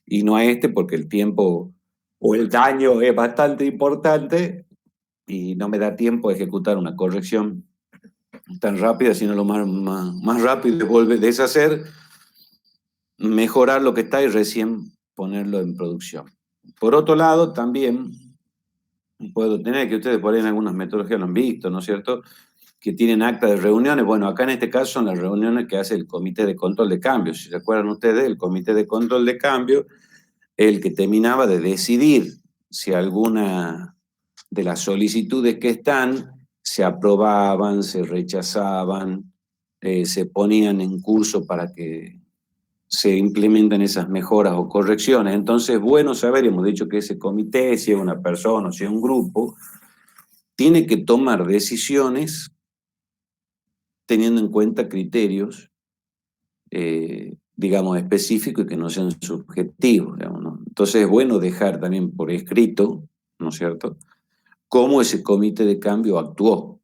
y no a este porque el tiempo o el daño es bastante importante y no me da tiempo a ejecutar una corrección tan rápida, sino lo más rápido es volver a deshacer, mejorar lo que está y recién ponerlo en producción. Por otro lado, también puedo tener, que ustedes por ahí en algunas metodologías lo han visto, ¿no es cierto?, que tienen acta de reuniones. Bueno, acá en este caso son las reuniones que hace el Comité de Control de Cambio. Si se acuerdan ustedes, el Comité de Control de Cambio, el que terminaba de decidir si alguna de las solicitudes que están se aprobaban, se rechazaban, se ponían en curso para que se implementen esas mejoras o correcciones. Entonces, es bueno saber, hemos dicho que ese comité, si es una persona o si es un grupo, tiene que tomar decisiones teniendo en cuenta criterios, digamos, específicos y que no sean subjetivos, digamos, ¿no? Entonces es bueno dejar también por escrito, ¿no es cierto?, cómo ese comité de cambio actuó,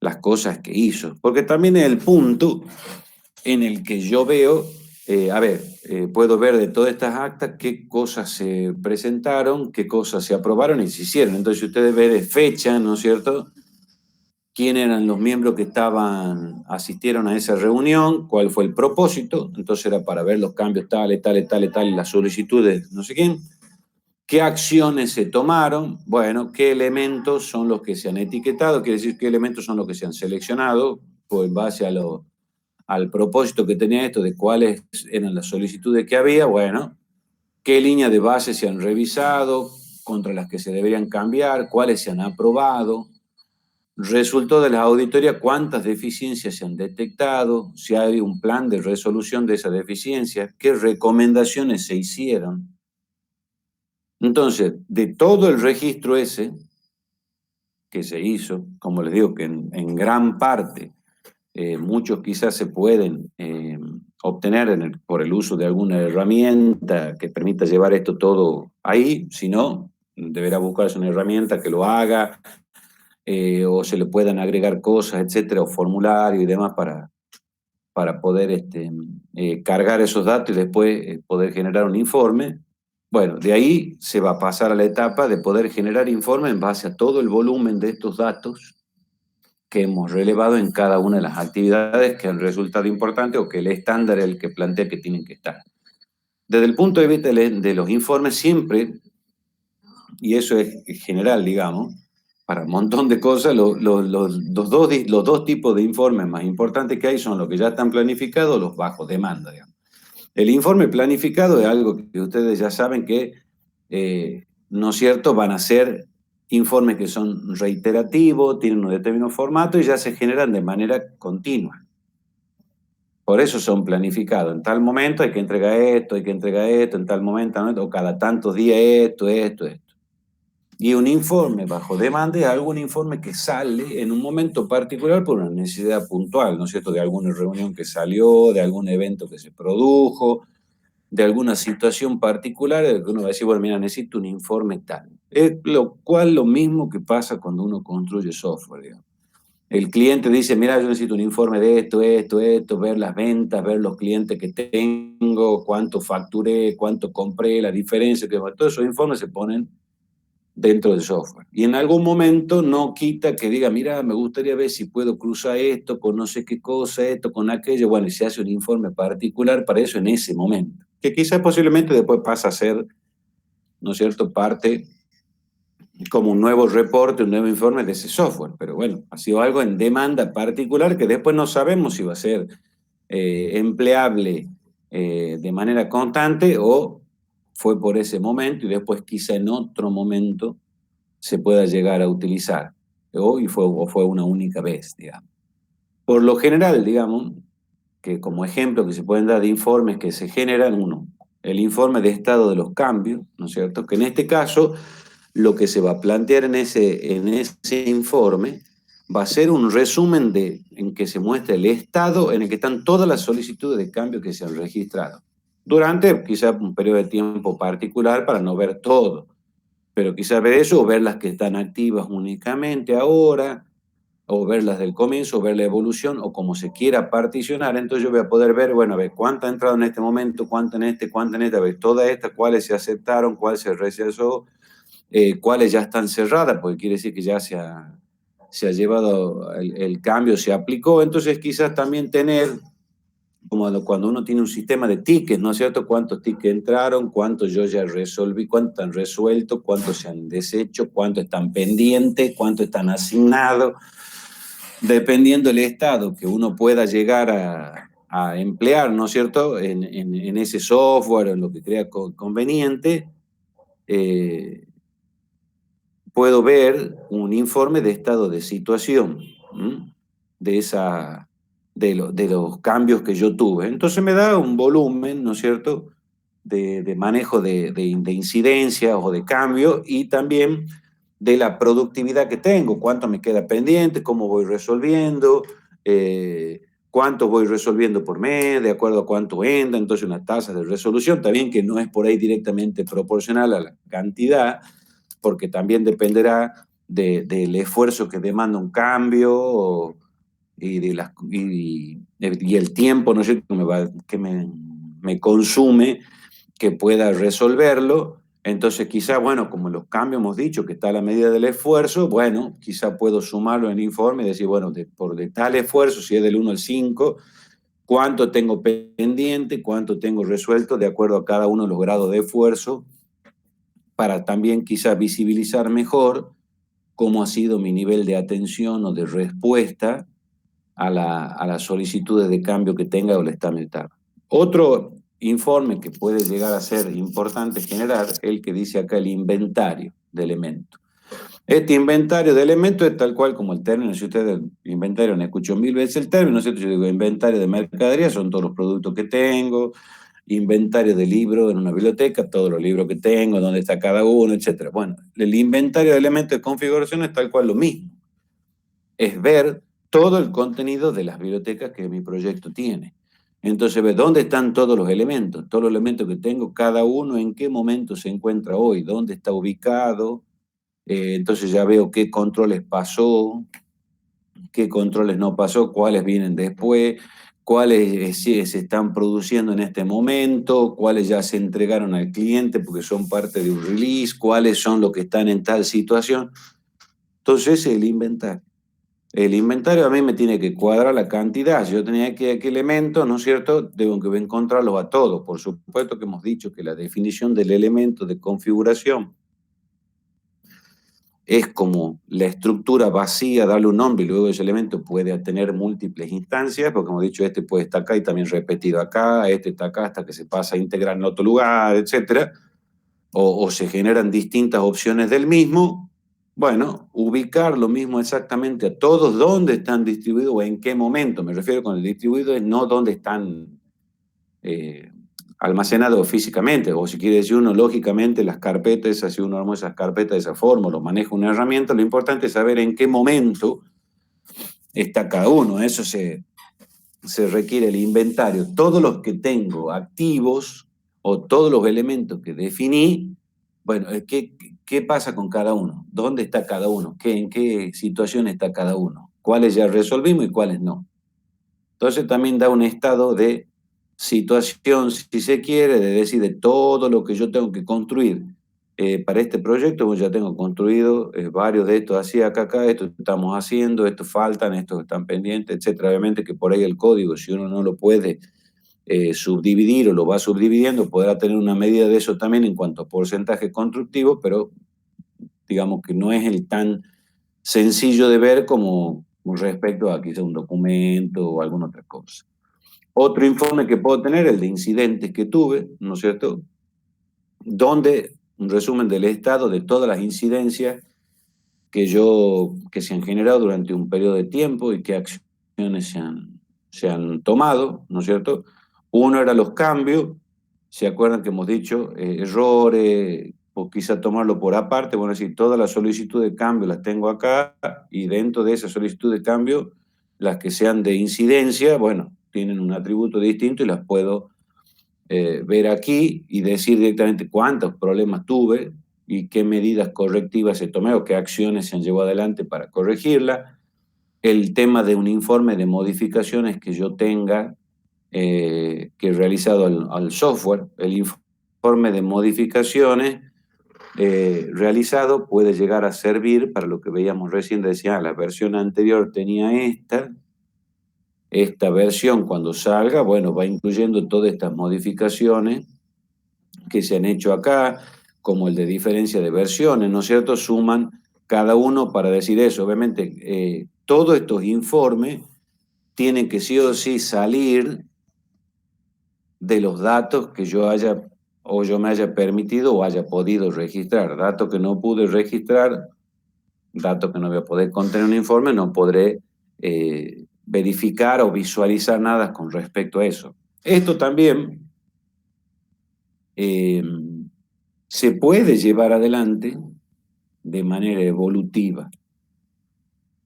las cosas que hizo, porque también es el punto en el que yo veo, puedo ver de todas estas actas qué cosas se presentaron, qué cosas se aprobaron y se hicieron. Entonces, si ustedes ven de fecha, ¿no es cierto?, quién eran los miembros que asistieron a esa reunión, cuál fue el propósito, entonces era para ver los cambios tales, las solicitudes, no sé quién, qué acciones se tomaron, bueno, qué elementos son los que se han etiquetado, quiere decir qué elementos son los que se han seleccionado, pues en base al propósito que tenía esto, de cuáles eran las solicitudes que había, bueno, qué líneas de base se han revisado, contra las que se deberían cambiar, cuáles se han aprobado. Resultó de las auditorías cuántas deficiencias se han detectado, si hay un plan de resolución de esas deficiencias, qué recomendaciones se hicieron. Entonces, de todo el registro ese que se hizo, como les digo, que en gran parte, muchos quizás se pueden obtener por el uso de alguna herramienta que permita llevar esto todo ahí, si no, deberá buscarse una herramienta que lo haga, o se le puedan agregar cosas, etcétera, o formulario y demás para poder cargar esos datos y después poder generar un informe. Bueno, de ahí se va a pasar a la etapa de poder generar informe en base a todo el volumen de estos datos que hemos relevado en cada una de las actividades que han resultado importantes o que el estándar es el que plantea que tienen que estar. Desde el punto de vista de los informes, siempre, y eso es general, digamos, para un montón de cosas, los dos tipos de informes más importantes que hay son los que ya están planificados o los bajo demanda, digamos. El informe planificado es algo que ustedes ya saben que, ¿no es cierto?, van a ser informes que son reiterativos, tienen un determinado formato y ya se generan de manera continua. Por eso son planificados. En tal momento hay que entregar esto, en tal momento, ¿no?, o cada tantos días esto. Y un informe bajo demanda es algún informe que sale en un momento particular por una necesidad puntual, ¿no es cierto?, de alguna reunión que salió, de algún evento que se produjo, de alguna situación particular, de que uno va a decir, bueno, mira, necesito un informe tal. Es lo mismo que pasa cuando uno construye software, digamos. El cliente dice, mira, yo necesito un informe de esto, ver las ventas, ver los clientes que tengo, cuánto facturé, cuánto compré, la diferencia, todos esos informes se ponen dentro del software. Y en algún momento no quita que diga, mira, me gustaría ver si puedo cruzar esto con no sé qué cosa, esto con aquello. Bueno, y se hace un informe particular para eso en ese momento, que quizás posiblemente después pasa a ser, ¿no es cierto?, parte como un nuevo reporte, un nuevo informe de ese software. Pero bueno, ha sido algo en demanda particular que después no sabemos si va a ser empleable de manera constante o fue por ese momento y después quizá en otro momento se pueda llegar a utilizar. O fue una única vez, digamos. Por lo general, digamos, que como ejemplo que se pueden dar de informes que se generan, uno, el informe de estado de los cambios, ¿no es cierto?, que en este caso lo que se va a plantear en ese informe va a ser un resumen en que se muestra el estado en el que están todas las solicitudes de cambio que se han registrado. Durante quizá un periodo de tiempo particular para no ver todo, pero quizá ver eso o ver las que están activas únicamente ahora, o ver las del comienzo, o ver la evolución, o como se quiera particionar. Entonces yo voy a poder ver, bueno, a ver cuánto ha entrado en este momento, cuánto en este, a ver todas estas, cuáles se aceptaron, cuáles se rechazó, cuáles ya están cerradas, porque quiere decir que ya se ha llevado el cambio, se aplicó. Entonces quizás también tener, como cuando uno tiene un sistema de tickets, ¿no es cierto?, cuántos tickets entraron, cuántos yo ya resolví, cuántos han resuelto, cuántos se han deshecho, cuántos están pendientes, cuántos están asignados, dependiendo del estado que uno pueda llegar a emplear, ¿no es cierto?, en ese software, en lo que crea conveniente. Puedo ver un informe de estado de situación de los cambios que yo tuve. Entonces me da un volumen, ¿no es cierto?, de manejo de incidencias o de cambio y también de la productividad que tengo, cuánto me queda pendiente, cómo voy resolviendo, cuánto voy resolviendo por mes, de acuerdo a cuánto entra, entonces una tasa de resolución, también que no es por ahí directamente proporcional a la cantidad, porque también dependerá del esfuerzo que demanda un cambio y el tiempo, ¿no es cierto?, que me consume que pueda resolverlo. Entonces quizá, bueno, como los cambios hemos dicho que está a la medida del esfuerzo, bueno, quizá puedo sumarlo en el informe y decir, bueno, por tal esfuerzo, si es del 1 al 5, cuánto tengo pendiente, cuánto tengo resuelto de acuerdo a cada uno de los grados de esfuerzo, para también quizá visibilizar mejor cómo ha sido mi nivel de atención o de respuesta a las solicitudes de cambio que tenga o le está metiendo. Otro informe que puede llegar a ser importante generar, el que dice acá el inventario de elementos. Este inventario de elementos es tal cual como el término, si ustedes inventario, me escuchó 1000 veces el término, ¿cierto? Yo digo inventario de mercadería, son todos los productos que tengo, inventario de libros en una biblioteca, todos los libros que tengo, dónde está cada uno, etc. Bueno, el inventario de elementos de configuración es tal cual lo mismo. Es ver todo el contenido de las bibliotecas que mi proyecto tiene. Entonces, ver dónde están todos los elementos que tengo, cada uno en qué momento se encuentra hoy, dónde está ubicado. Entonces ya veo qué controles pasó, qué controles no pasó, cuáles vienen después, cuáles se están produciendo en este momento, cuáles ya se entregaron al cliente porque son parte de un release, cuáles son los que están en tal situación. Entonces ese es el inventario. El inventario a mí me tiene que cuadrar la cantidad. Si yo tenía que qué elementos, ¿no es cierto? Tengo que encontrarlos a todos. Por supuesto que hemos dicho que la definición del elemento de configuración es como la estructura vacía, darle un nombre y luego ese elemento puede tener múltiples instancias, porque hemos dicho este puede estar acá y también repetido acá, este está acá hasta que se pasa a integrar en otro lugar, etc. O se generan distintas opciones del mismo. Bueno, ubicar lo mismo exactamente a todos, dónde están distribuidos o en qué momento. Me refiero con el distribuido es no dónde están almacenados físicamente, o si quiere decir uno, lógicamente las carpetas, si uno arma esas carpetas de esa forma, lo maneja una herramienta, lo importante es saber en qué momento está cada uno. Eso se requiere el inventario. Todos los que tengo activos o todos los elementos que definí, bueno, ¿qué pasa con cada uno? ¿Dónde está cada uno? ¿En qué situación está cada uno? ¿Cuáles ya resolvimos y cuáles no? Entonces también da un estado de situación, si se quiere, de decir de todo lo que yo tengo que construir para este proyecto. Pues ya tengo construido varios de estos, así acá, estos estamos haciendo, estos faltan, estos están pendientes, etcétera. Obviamente que por ahí el código, si uno no lo puede subdividir o lo va subdividiendo, podrá tener una medida de eso también en cuanto a porcentaje constructivo, pero digamos que no es el tan sencillo de ver como respecto a quizá un documento o alguna otra cosa. Otro informe que puedo tener, el de incidentes que tuve, ¿no es cierto? Donde un resumen del estado de todas las incidencias que se han generado durante un periodo de tiempo y qué acciones se han tomado, ¿no es cierto? Uno era los cambios, ¿se acuerdan que hemos dicho errores, o quizá tomarlo por aparte? Bueno, es decir, todas las solicitudes de cambio las tengo acá y dentro de esa solicitud de cambio, las que sean de incidencia, bueno, tienen un atributo distinto y las puedo ver aquí y decir directamente cuántos problemas tuve y qué medidas correctivas se tomé o qué acciones se han llevado adelante para corregirla. El tema de un informe de modificaciones que yo tenga que he realizado al software. El informe de modificaciones realizado puede llegar a servir para lo que veíamos recién, decía, la versión anterior tenía esta versión cuando salga, bueno, va incluyendo todas estas modificaciones que se han hecho acá, como el de diferencia de versiones, ¿no es cierto? Suman cada uno para decir eso. Obviamente, todos estos informes tienen que sí o sí salir de los datos que yo me haya permitido o haya podido registrar. Datos que no pude registrar, datos que no voy a poder contener en un informe, no podré verificar o visualizar nada con respecto a eso. Esto también se puede llevar adelante de manera evolutiva.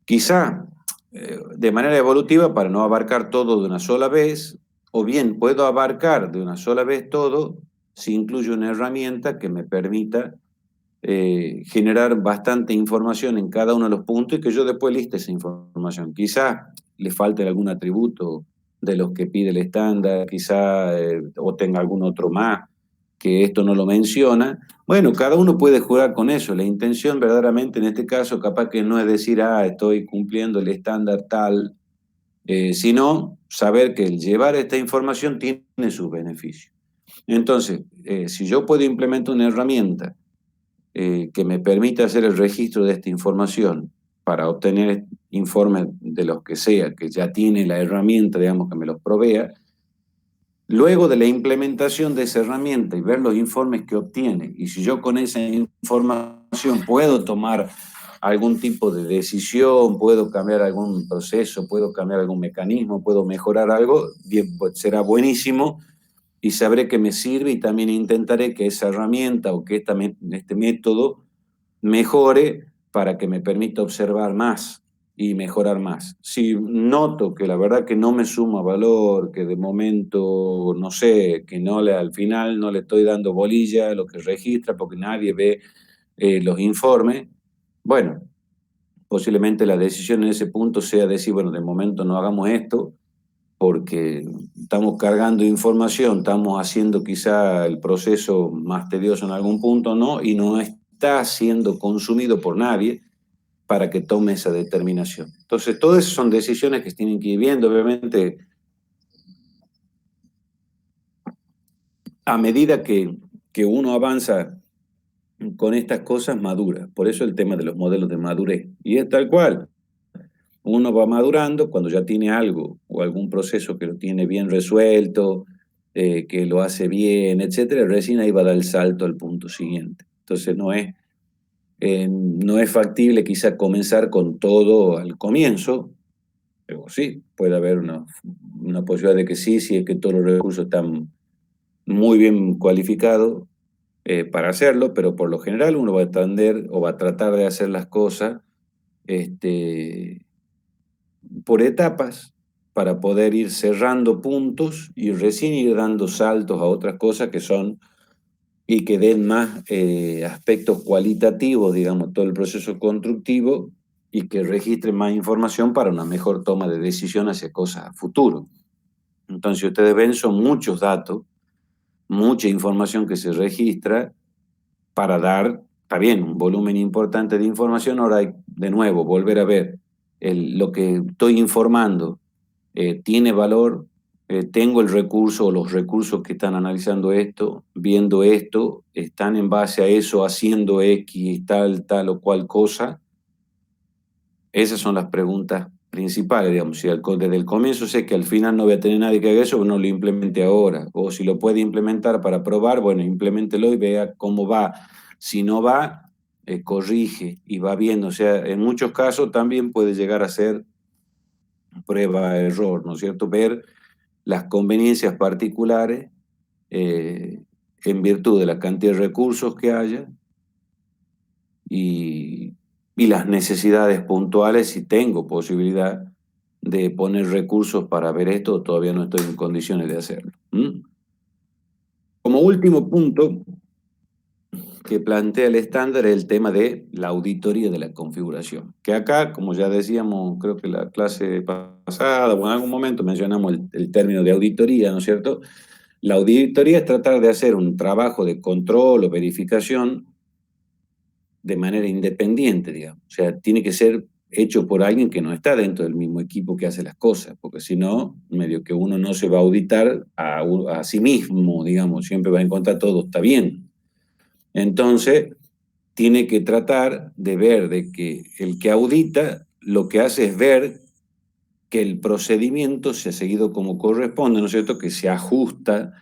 Quizá de manera evolutiva para no abarcar todo de una sola vez, o bien puedo abarcar de una sola vez todo si incluyo una herramienta que me permita generar bastante información en cada uno de los puntos y que yo después liste esa información. Quizá le falte algún atributo de los que pide el estándar, quizá o tenga algún otro más que esto no lo menciona. Bueno, cada uno puede jugar con eso. La intención verdaderamente en este caso capaz que no es decir, estoy cumpliendo el estándar tal, sino saber que el llevar esta información tiene sus beneficios. Entonces, si yo puedo implementar una herramienta que me permita hacer el registro de esta información para obtener informes de los que sea, que ya tiene la herramienta, digamos, que me los provea, luego de la implementación de esa herramienta y ver los informes que obtiene, y si yo con esa información puedo tomar algún tipo de decisión, puedo cambiar algún proceso, puedo cambiar algún mecanismo, puedo mejorar algo, bien, pues será buenísimo y sabré que me sirve y también intentaré que esa herramienta o que este método mejore para que me permita observar más y mejorar más. Si noto que la verdad que no me suma valor, que de momento, no sé, que al final no le estoy dando bolilla a lo que registra porque nadie ve los informes, bueno, posiblemente la decisión en ese punto sea decir, bueno, de momento no hagamos esto porque estamos cargando información, estamos haciendo quizá el proceso más tedioso en algún punto, ¿no? Y no está siendo consumido por nadie. para que tome esa determinación. Entonces, todas esas son decisiones que se tienen que ir viendo, obviamente, a medida que uno avanza con estas cosas, madura. Por eso el tema de los modelos de madurez. Y es tal cual. Uno va madurando cuando ya tiene algo o algún proceso que lo tiene bien resuelto, que lo hace bien, etcétera, recién ahí va a dar el salto al punto siguiente. Entonces no es factible quizá comenzar con todo al comienzo, pero sí, puede haber una posibilidad de que sí, si es que todos los recursos están muy bien cualificados para hacerlo, pero por lo general uno va a tender o va a tratar de hacer las cosas por etapas para poder ir cerrando puntos y recién ir dando saltos a otras cosas que son y que den más aspectos cualitativos, digamos, todo el proceso constructivo y que registren más información para una mejor toma de decisión hacia cosas a futuro. Entonces, ustedes ven, son muchos datos, mucha información que se registra para dar, está bien, un volumen importante de información. Ahora hay, de nuevo, volver a ver lo que estoy informando, tiene valor, tengo el recurso o los recursos que están analizando esto, viendo esto, están en base a eso haciendo X, tal o cual cosa. Esas son las preguntas principales, digamos. Si desde el comienzo sé que al final no voy a tener nadie que haga eso, no lo implemente ahora. O si lo puede implementar para probar, bueno, implementelo y vea cómo va. Si no va, corrige y va viendo. O sea, en muchos casos también puede llegar a ser prueba-error, ¿no es cierto? Ver las conveniencias particulares en virtud de la cantidad de recursos que haya y las necesidades puntuales, si tengo posibilidad de poner recursos para ver esto, todavía no estoy en condiciones de hacerlo. Como último punto que plantea el estándar es el tema de la auditoría de la configuración, que acá, como ya decíamos, creo que la clase pasada, o en algún momento mencionamos el término de auditoría, ¿no es cierto? La auditoría es tratar de hacer un trabajo de control o verificación de manera independiente, digamos. O sea, tiene que ser hecho por alguien que no está dentro del mismo equipo que hace las cosas, porque si no, medio que uno no se va a auditar a sí mismo, digamos, siempre va a encontrar todo está bien. Entonces, tiene que tratar de ver de que el que audita lo que hace es ver que el procedimiento se ha seguido como corresponde, ¿no es cierto?, que se ajusta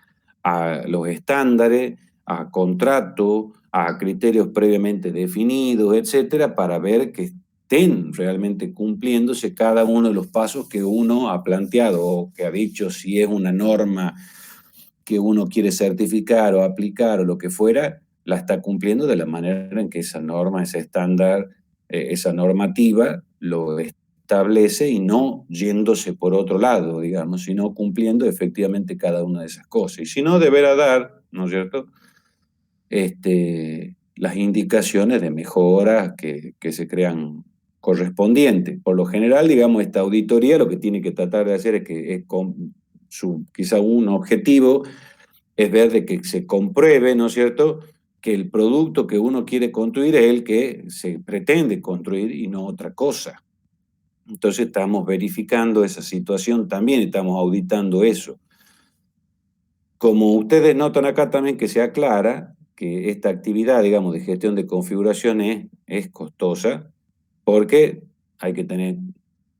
a los estándares, a contrato, a criterios previamente definidos, etcétera, para ver que estén realmente cumpliéndose cada uno de los pasos que uno ha planteado o que ha dicho, si es una norma que uno quiere certificar o aplicar o lo que fuera, la está cumpliendo de la manera en que esa norma, ese estándar, esa normativa lo establece y no yéndose por otro lado, digamos, sino cumpliendo efectivamente cada una de esas cosas. Y si no, deberá dar, ¿no es cierto?, las indicaciones de mejora que se crean correspondientes. Por lo general, digamos, esta auditoría lo que tiene que tratar de hacer es que quizá un objetivo es ver de que se compruebe, ¿no es cierto?, que el producto que uno quiere construir es el que se pretende construir y no otra cosa. Entonces estamos verificando esa situación también, estamos auditando eso. Como ustedes notan acá también que se aclara que esta actividad, digamos, de gestión de configuración es costosa porque hay que tener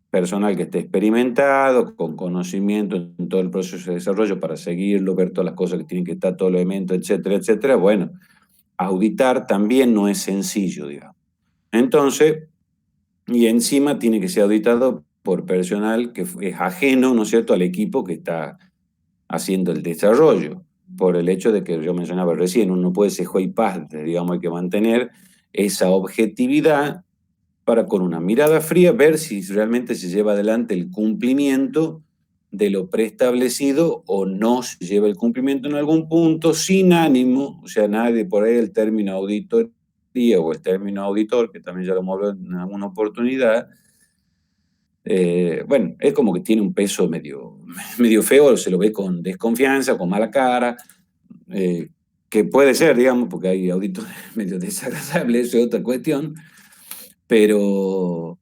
personal que esté experimentado, con conocimiento en todo el proceso de desarrollo para seguirlo, ver todas las cosas que tienen que estar, todos los elementos, etcétera, etcétera. Bueno, auditar también no es sencillo, digamos. Entonces, y encima tiene que ser auditado por personal que es ajeno, ¿no es cierto?, al equipo que está haciendo el desarrollo, por el hecho de que yo mencionaba recién, uno puede ser juez y parte, digamos, hay que mantener esa objetividad para con una mirada fría ver si realmente se lleva adelante el cumplimiento de lo preestablecido o no se lleva el cumplimiento en algún punto sin ánimo, o sea, nadie por ahí el término auditoría o el término auditor, que también ya lo hemos hablado en alguna oportunidad, bueno, es como que tiene un peso medio feo, se lo ve con desconfianza, con mala cara, que puede ser, digamos, porque hay auditores medio desagradables, eso es otra cuestión, Pero,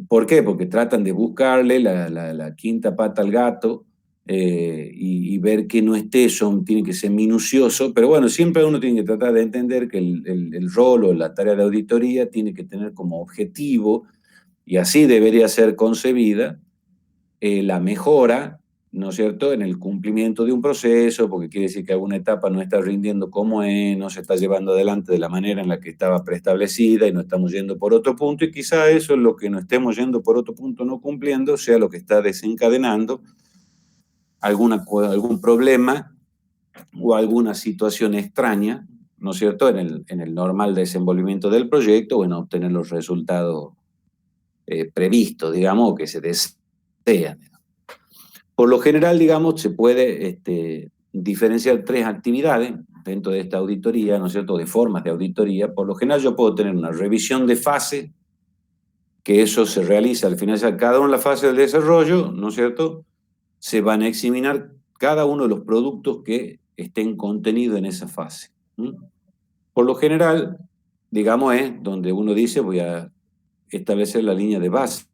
¿por qué? Porque tratan de buscarle la quinta pata al gato y ver que no esté, tiene que ser minucioso, pero bueno, siempre uno tiene que tratar de entender que el rol o la tarea de auditoría tiene que tener como objetivo, y así debería ser concebida, la mejora, ¿no es cierto?, en el cumplimiento de un proceso, porque quiere decir que alguna etapa no está rindiendo como es, no se está llevando adelante de la manera en la que estaba preestablecida y no estamos yendo por otro punto, y quizá eso es lo que no estemos yendo por otro punto no cumpliendo, sea lo que está desencadenando algún problema o alguna situación extraña, ¿no es cierto?, en el normal desenvolvimiento del proyecto o en obtener los resultados previstos, digamos, o que se desean. Por lo general, digamos, se puede diferenciar 3 actividades dentro de esta auditoría, ¿no es cierto?, de formas de auditoría. Por lo general yo puedo tener una revisión de fase, que eso se realiza al finalizar cada una de las fases del desarrollo, ¿no es cierto?, se van a examinar cada uno de los productos que estén contenidos en esa fase. Por lo general, digamos, es donde uno dice voy a establecer la línea de base.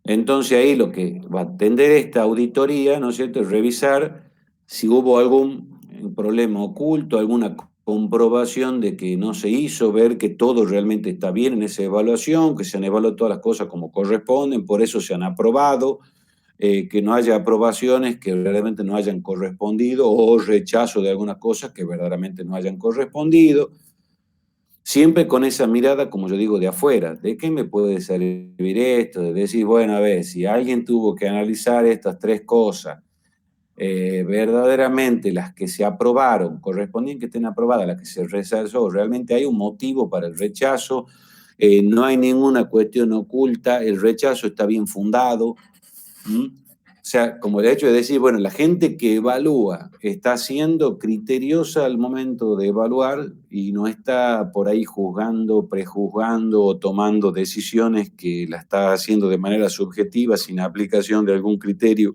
Entonces ahí lo que va a atender esta auditoría, ¿no es cierto?, es revisar si hubo algún problema oculto, alguna comprobación de que no se hizo, ver que todo realmente está bien en esa evaluación, que se han evaluado todas las cosas como corresponden, por eso se han aprobado, que no haya aprobaciones que verdaderamente no hayan correspondido o rechazo de algunas cosas que verdaderamente no hayan correspondido. Siempre con esa mirada, como yo digo, de afuera. ¿De qué me puede servir esto? De decir, bueno, a ver, si alguien tuvo que analizar estas 3 cosas, verdaderamente las que se aprobaron, correspondían que estén aprobadas, las que se rechazó, realmente hay un motivo para el rechazo, no hay ninguna cuestión oculta, el rechazo está bien fundado. O sea, como el hecho de decir, bueno, la gente que evalúa está siendo criteriosa al momento de evaluar y no está por ahí juzgando, prejuzgando o tomando decisiones que la está haciendo de manera subjetiva sin aplicación de algún criterio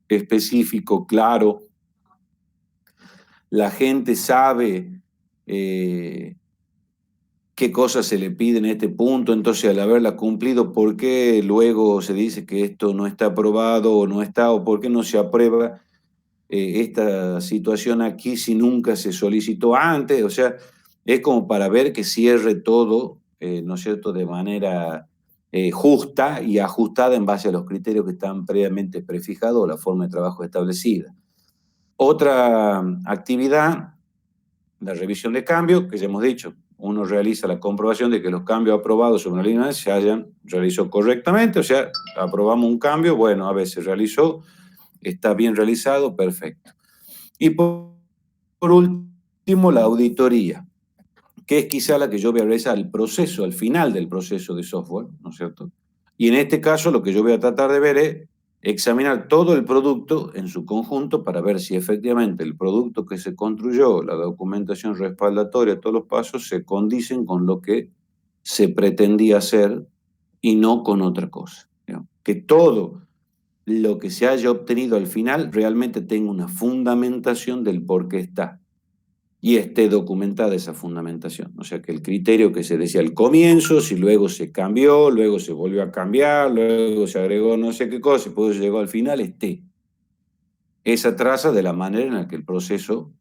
específico, claro. La gente sabe qué cosas se le piden en este punto, entonces al haberla cumplido, ¿por qué luego se dice que esto no está aprobado o no está, o por qué no se aprueba esta situación aquí si nunca se solicitó antes? O sea, es como para ver que cierre todo, ¿no es cierto?, de manera justa y ajustada en base a los criterios que están previamente prefijados o la forma de trabajo establecida. Otra actividad, la revisión de cambios, que ya hemos dicho, uno realiza la comprobación de que los cambios aprobados sobre una línea se hayan realizado correctamente, o sea, aprobamos un cambio, bueno, a ver, se realizó, está bien realizado, perfecto. Y por último, la auditoría, que es quizá la que yo voy a realizar al proceso, al final del proceso de software, ¿no es cierto? Y en este caso lo que yo voy a tratar de ver es examinar todo el producto en su conjunto para ver si efectivamente el producto que se construyó, la documentación respaldatoria, todos los pasos se condicen con lo que se pretendía hacer y no con otra cosa. ¿No? Que todo lo que se haya obtenido al final realmente tenga una fundamentación del por qué está y esté documentada esa fundamentación. O sea, que el criterio que se decía al comienzo, si luego se cambió, luego se volvió a cambiar, luego se agregó no sé qué cosa, y por eso llegó al final, esté esa traza de la manera en la que el proceso,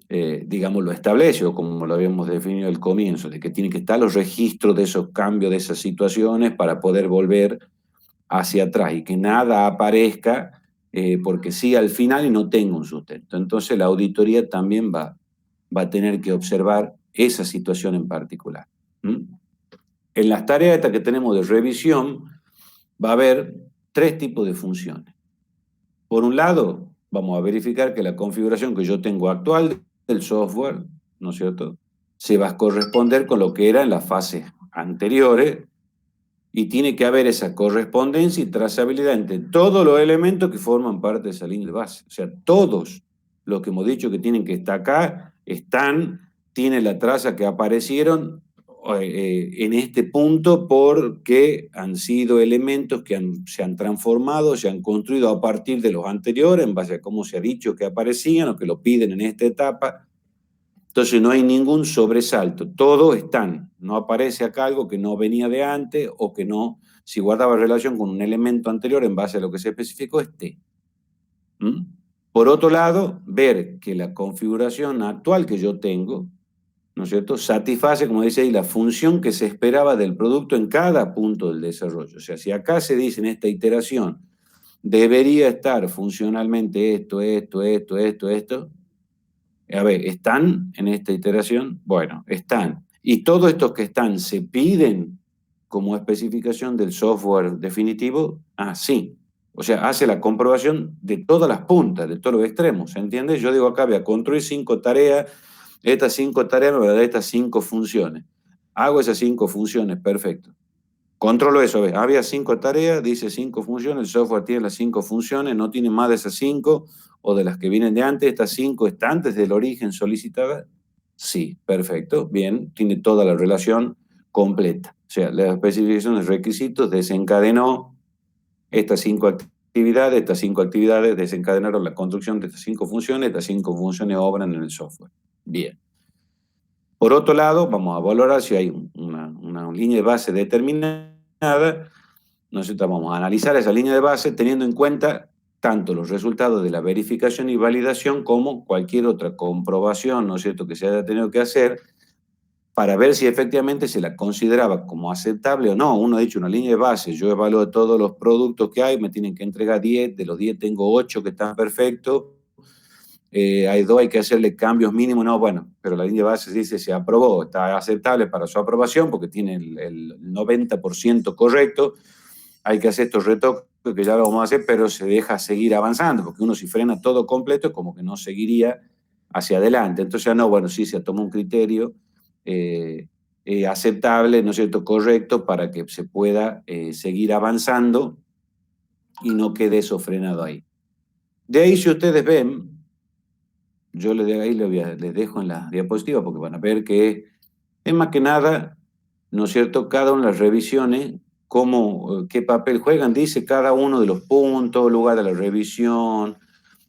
digamos, lo establece, o como lo habíamos definido al comienzo, de que tienen que estar los registros de esos cambios, de esas situaciones, para poder volver hacia atrás y que nada aparezca porque sí al final y no tenga un sustento. Entonces la auditoría también va a tener que observar esa situación en particular. En las tareas estas que tenemos de revisión va a haber 3 tipos de funciones. Por un lado, vamos a verificar que la configuración que yo tengo actual del software, ¿no es cierto?, se va a corresponder con lo que era en las fases anteriores, y tiene que haber esa correspondencia y trazabilidad entre todos los elementos que forman parte de esa línea de base. O sea, todos los que hemos dicho que tienen que estar acá, tienen la traza que aparecieron en este punto porque han sido elementos que se han transformado, se han construido a partir de los anteriores, en base a cómo se ha dicho que aparecían o que lo piden en esta etapa. Entonces no hay ningún sobresalto, todos están, no aparece acá algo que no venía de antes o que no, si guardaba relación con un elemento anterior en base a lo que se especificó, esté. ¿Mm? Por otro lado, ver que la configuración actual que yo tengo, ¿no es cierto?, satisface, como dice ahí, la función que se esperaba del producto en cada punto del desarrollo. O sea, si acá se dice en esta iteración, debería estar funcionalmente esto, a ver, ¿están en esta iteración? Bueno, están. Y todos estos que están se piden como especificación del software definitivo. Ah, sí. O sea, hace la comprobación de todas las puntas, de todos los extremos. ¿Se entiende? Yo digo acá, voy a construir 5 tareas. Estas 5 tareas me van a dar estas 5 funciones. Hago esas 5 funciones, perfecto. Controlo eso, ¿ves? Había 5 tareas, dice 5 funciones, el software tiene las 5 funciones, no tiene más de esas 5 o de las que vienen de antes. ¿Estas 5 están antes del origen solicitada? Sí, perfecto, bien, tiene toda la relación completa. O sea, la especificación de requisitos desencadenó estas 5 actividades desencadenaron la construcción de estas 5 funciones, estas 5 funciones obran en el software. Bien. Por otro lado, vamos a valorar si hay una línea de base determinada, ¿no es cierto? Vamos a analizar esa línea de base teniendo en cuenta tanto los resultados de la verificación y validación como cualquier otra comprobación, ¿no es cierto?, que se haya tenido que hacer para ver si efectivamente se la consideraba como aceptable o no. Uno ha dicho una línea de base, yo evalúo todos los productos que hay, me tienen que entregar 10, de los 10 tengo 8 que están perfectos, hay 2, hay que hacerle cambios mínimos, no, bueno, pero la línea de base dice se aprobó, está aceptable para su aprobación porque tiene el 90% correcto, hay que hacer estos retoques que ya lo vamos a hacer, pero se deja seguir avanzando, porque uno si frena todo completo es como que no seguiría hacia adelante. Entonces ya no, bueno, sí se toma un criterio aceptable, ¿no es cierto?, correcto, para que se pueda seguir avanzando y no quede eso frenado ahí. De ahí, si ustedes ven, yo les dejo en la diapositiva porque van a ver que es más que nada, ¿no es cierto?, cada una de las revisiones, qué papel juegan, dice cada uno de los puntos, lugar de la revisión,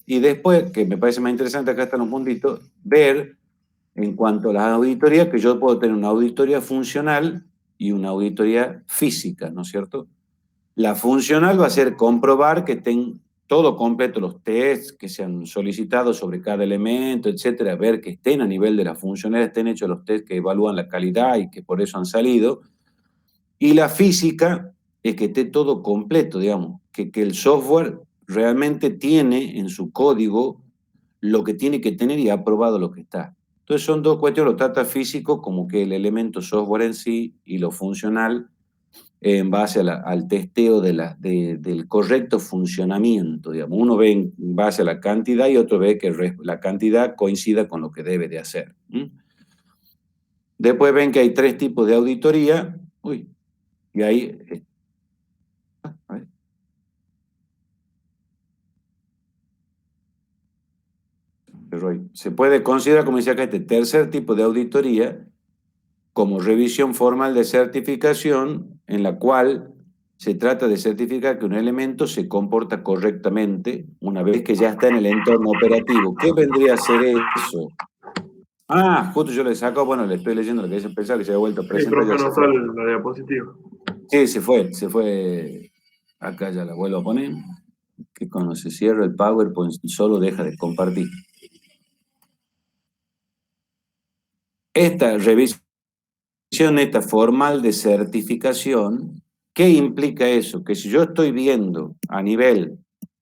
y después, que me parece más interesante, acá están los puntitos, ver en cuanto a las auditorías, que yo puedo tener una auditoría funcional y una auditoría física, ¿no es cierto? La funcional va a ser comprobar que estén todo completo los tests que se han solicitado sobre cada elemento, etcétera, ver que estén a nivel de la funcionalidad, estén hechos los tests que evalúan la calidad y que por eso han salido. Y la física es que esté todo completo, digamos, que el software realmente tiene en su código lo que tiene que tener y ha aprobado lo que está. Entonces son 2 cuestiones, lo trata físico como que el elemento software en sí y lo funcional en base al testeo del correcto funcionamiento, digamos. Uno ve en base a la cantidad y otro ve que la cantidad coincida con lo que debe de hacer. Después ven que hay 3 tipos de auditoría. Y ahí... A ver. Se puede considerar, como dice acá, este tercer tipo de auditoría como revisión formal de certificación en la cual se trata de certificar que un elemento se comporta correctamente una vez que ya está en el entorno operativo. ¿Qué vendría a ser eso? Ah, justo yo le saco, bueno, le estoy leyendo lo que dice pensar que se había vuelto a presentar. Sí, profe, no sale la diapositiva. Sí, se fue. Acá ya la vuelvo a poner. Que cuando se cierra el PowerPoint solo deja de compartir. Esta revisión, esta formal de certificación, ¿qué implica eso? Que si yo estoy viendo a nivel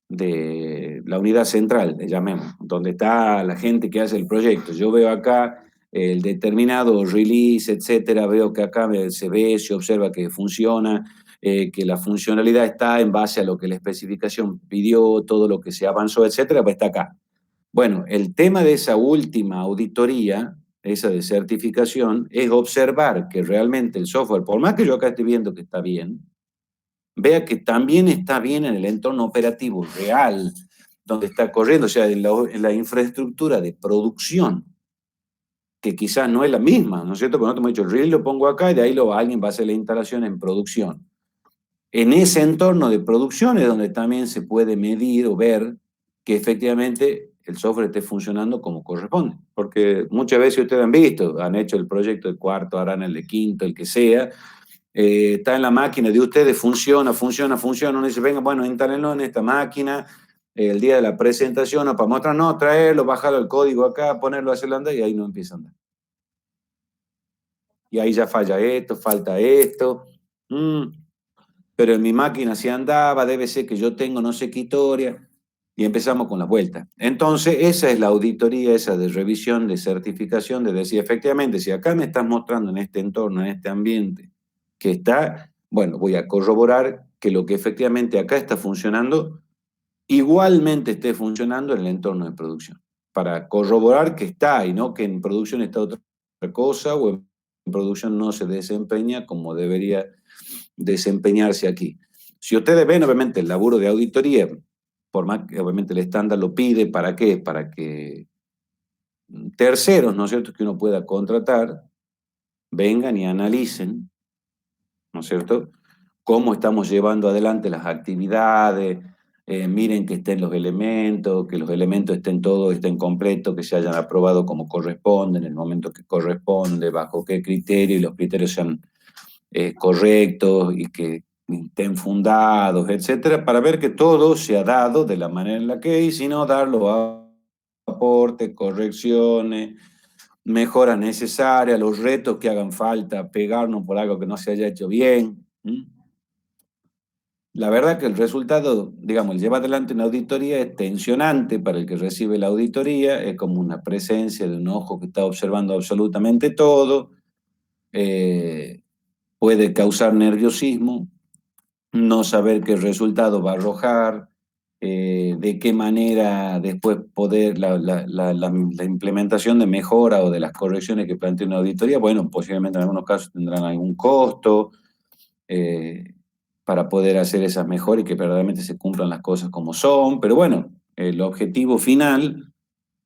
de la unidad central, le llamemos, donde está la gente que hace el proyecto, yo veo acá el determinado release, etcétera, veo que acá se ve, se observa que funciona, que la funcionalidad está en base a lo que la especificación pidió, todo lo que se avanzó, etcétera, pues está acá. Bueno, el tema de esa última auditoría, esa de certificación, es observar que realmente el software, por más que yo acá esté viendo que está bien, vea que también está bien en el entorno operativo real, donde está corriendo, o sea, en la infraestructura de producción, que quizás no es la misma, ¿no es cierto? Porque nosotros hemos dicho, el reel lo pongo acá y de ahí alguien va a hacer la instalación en producción. En ese entorno de producción es donde también se puede medir o ver que efectivamente el software esté funcionando como corresponde. Porque muchas veces ustedes han visto, han hecho el proyecto de cuarto, harán el de quinto, el que sea, está en la máquina de ustedes, funciona, uno dice, venga, bueno, instálenlo en esta máquina, el día de la presentación, o para mostrar, no, traerlo, bajarlo el código acá, ponerlo, hacerlo andar, y ahí no empieza a andar. Y ahí ya falla esto, falta esto, pero en mi máquina sí andaba, debe ser que yo tengo no sé qué historia, y empezamos con las vueltas. Entonces, esa es la auditoría, esa de revisión, de certificación, de decir, efectivamente, si acá me estás mostrando en este entorno, en este ambiente, que está, bueno, voy a corroborar que lo que efectivamente acá está funcionando, igualmente esté funcionando en el entorno de producción, para corroborar que está y no que en producción está otra cosa o en producción no se desempeña como debería desempeñarse aquí. Si ustedes ven, obviamente, el laburo de auditoría, por más que obviamente el estándar lo pide, ¿para qué? Para que terceros, ¿no es cierto?, que uno pueda contratar, vengan y analicen, ¿no es cierto?, cómo estamos llevando adelante las actividades, miren que estén los elementos, que los elementos estén todos, estén completos, que se hayan aprobado como corresponde, en el momento que corresponde, bajo qué criterio, y los criterios sean correctos y que estén fundados, etcétera, para ver que todo se ha dado de la manera en la que es, y si no, dar los aportes, correcciones, mejoras necesarias, los retos que hagan falta, pegarnos por algo que no se haya hecho bien. La verdad que el resultado, digamos, el llevar adelante una auditoría es tensionante para el que recibe la auditoría, es como una presencia de un ojo que está observando absolutamente todo, puede causar nerviosismo, no saber qué resultado va a arrojar, de qué manera después poder la implementación de mejora o de las correcciones que plantea una auditoría, bueno, posiblemente en algunos casos tendrán algún costo para poder hacer esas mejoras y que verdaderamente se cumplan las cosas como son, pero bueno, el objetivo final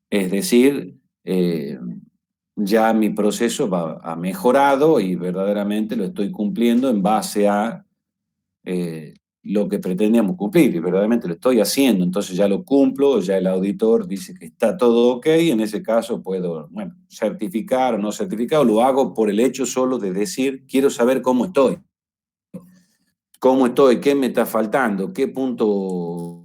es decir, ya mi proceso ha mejorado y verdaderamente lo estoy cumpliendo en base a lo que pretendíamos cumplir, y verdaderamente lo estoy haciendo, entonces ya lo cumplo, ya el auditor dice que está todo ok, en ese caso puedo, bueno, certificar o no certificar, o lo hago por el hecho solo de decir, quiero saber cómo estoy, qué me está faltando, qué punto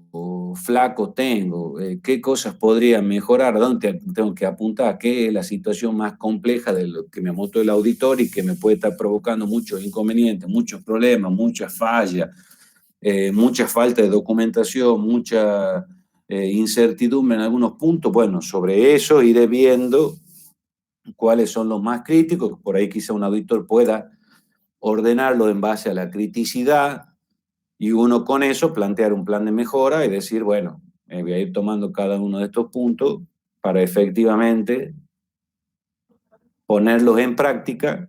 flaco tengo, qué cosas podría mejorar, dónde tengo que apuntar, qué es la situación más compleja de lo que me mostró el auditor y que me puede estar provocando muchos inconvenientes, muchos problemas, muchas fallas, mucha falta de documentación, mucha incertidumbre en algunos puntos. Bueno, sobre eso iré viendo cuáles son los más críticos, por ahí quizá un auditor pueda ordenarlo en base a la criticidad, y uno con eso plantear un plan de mejora y decir, bueno, voy a ir tomando cada uno de estos puntos para efectivamente ponerlos en práctica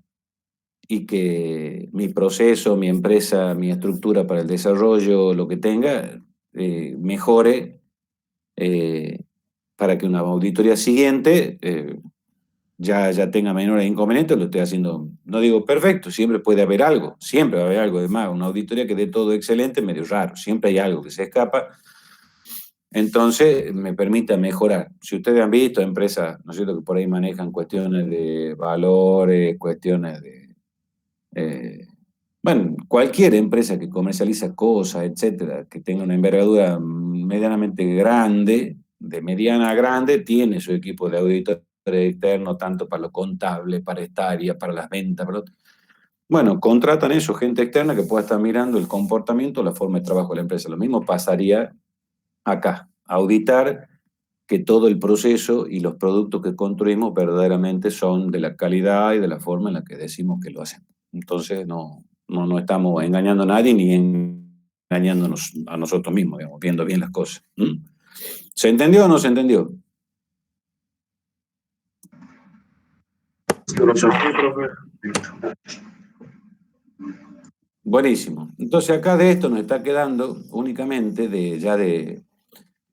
y que mi proceso, mi empresa, mi estructura para el desarrollo, lo que tenga, mejore para que una auditoría siguiente ya tenga menores inconvenientes. Lo estoy haciendo, no digo perfecto, siempre puede haber algo, siempre va a haber algo. Además, una auditoría que dé todo excelente es medio raro, siempre hay algo que se escapa. Entonces, me permite mejorar. Si ustedes han visto empresas, ¿no es cierto?, que por ahí manejan cuestiones de valores, cuestiones de... bueno, cualquier empresa que comercializa cosas, etcétera, que tenga una envergadura medianamente grande, de mediana a grande, tiene su equipo de auditores externos, tanto para lo contable, para esta área, para las ventas, bueno, contratan eso, gente externa que pueda estar mirando el comportamiento, la forma de trabajo de la empresa. Lo mismo pasaría acá, auditar que todo el proceso y los productos que construimos verdaderamente son de la calidad y de la forma en la que decimos que lo hacemos. Entonces no estamos engañando a nadie ni engañándonos a nosotros mismos, digamos, viendo bien las cosas. ¿Se entendió o no se entendió? Sí, profe. Buenísimo. Entonces acá de esto nos está quedando únicamente de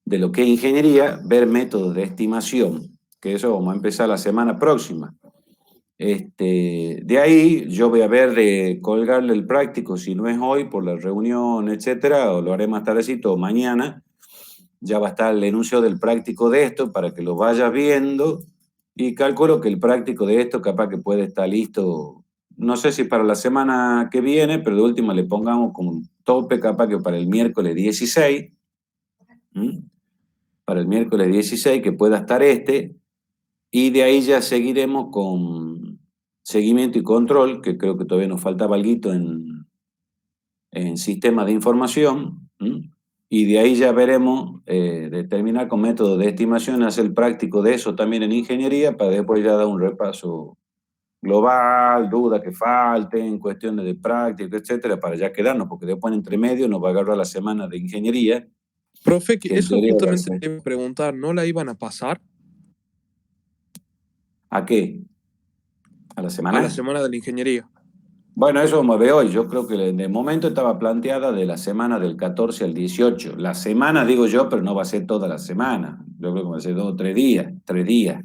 lo que es ingeniería, ver métodos de estimación, que eso vamos a empezar la semana próxima. De ahí yo voy a ver de colgarle el práctico, si no es hoy por la reunión, etcétera, o lo haré más tardecito o mañana, ya va a estar el enunciado del práctico de esto para que lo vayas viendo y calculo que el práctico de esto capaz que puede estar listo, no sé si para la semana que viene, pero de última le pongamos como un tope capaz que para el miércoles 16, ¿m? Para el miércoles 16 que pueda estar y de ahí ya seguiremos con seguimiento y control, que creo que todavía nos faltaba algo en sistemas de información, ¿m? Y de ahí ya veremos determinar con métodos de estimación, hacer el práctico de eso también en ingeniería, para después ya dar un repaso global, dudas que falten, cuestiones de práctica, etcétera, para ya quedarnos, porque después entre medio nos va a agarrar la semana de ingeniería, Profe, que que en eso teoría va a justamente ser. te iba a preguntar, ¿no la iban a pasar ¿A qué? ¿A la a la semana? semana de la ingeniería? Bueno, eso vamos a ver hoy. Yo creo que de momento estaba planteada de la semana del 14 al 18. La semana, digo yo, pero no va a ser toda la semana. Yo creo que va a ser 2 o 3 días, 3 días.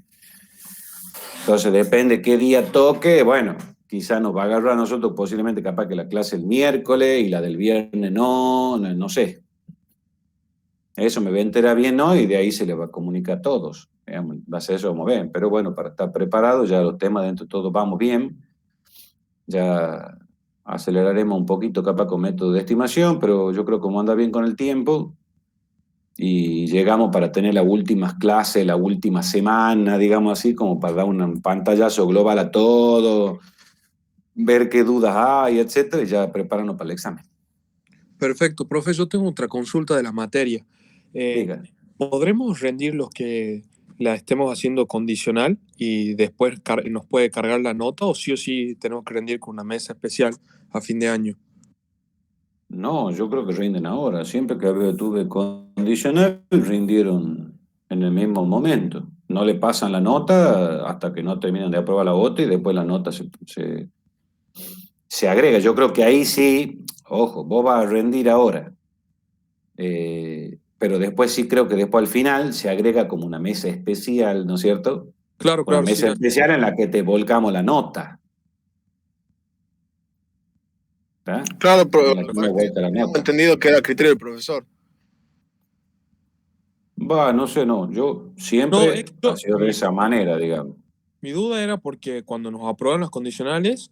Entonces depende qué día toque. Bueno, quizá nos va a agarrar a nosotros posiblemente capaz que la clase el miércoles y la del viernes no sé. Eso me va a enterar bien hoy y de ahí se le va a comunicar a todos. Va a ser eso, vamos a ver. Pero bueno, para estar preparados, ya los temas dentro de todo vamos bien. Ya aceleraremos un poquito capaz con método de estimación, pero yo creo que como anda bien con el tiempo y llegamos para tener las últimas clases, la última semana, digamos así, como para dar un pantallazo global a todo, ver qué dudas hay, etcétera, y ya prepararnos para el examen. Perfecto, profe, yo tengo otra consulta de la materia. Eh, Diga. ¿Podremos rendir los que la estemos haciendo condicional y después nos puede cargar la nota o sí tenemos que rendir con una mesa especial a fin de año? No, yo creo que rinden ahora. Siempre que tuve condicional, rindieron en el mismo momento. No le pasan la nota hasta que no terminan de aprobar la otra y después la nota se agrega. Yo creo que ahí sí, ojo, vos vas a rendir ahora. Pero después sí creo que después al final se agrega como una mesa especial, ¿no es cierto? Claro, Una claro, sí. mesa especial en la que te volcamos la nota. ¿Tá? Claro, pero En la que me vuelta la tengo nota. entendido que era criterio del profesor. Va, no sé, no. Yo No, siempre ha sido de esa manera, digamos. mi duda era porque cuando nos aprueban las condicionales,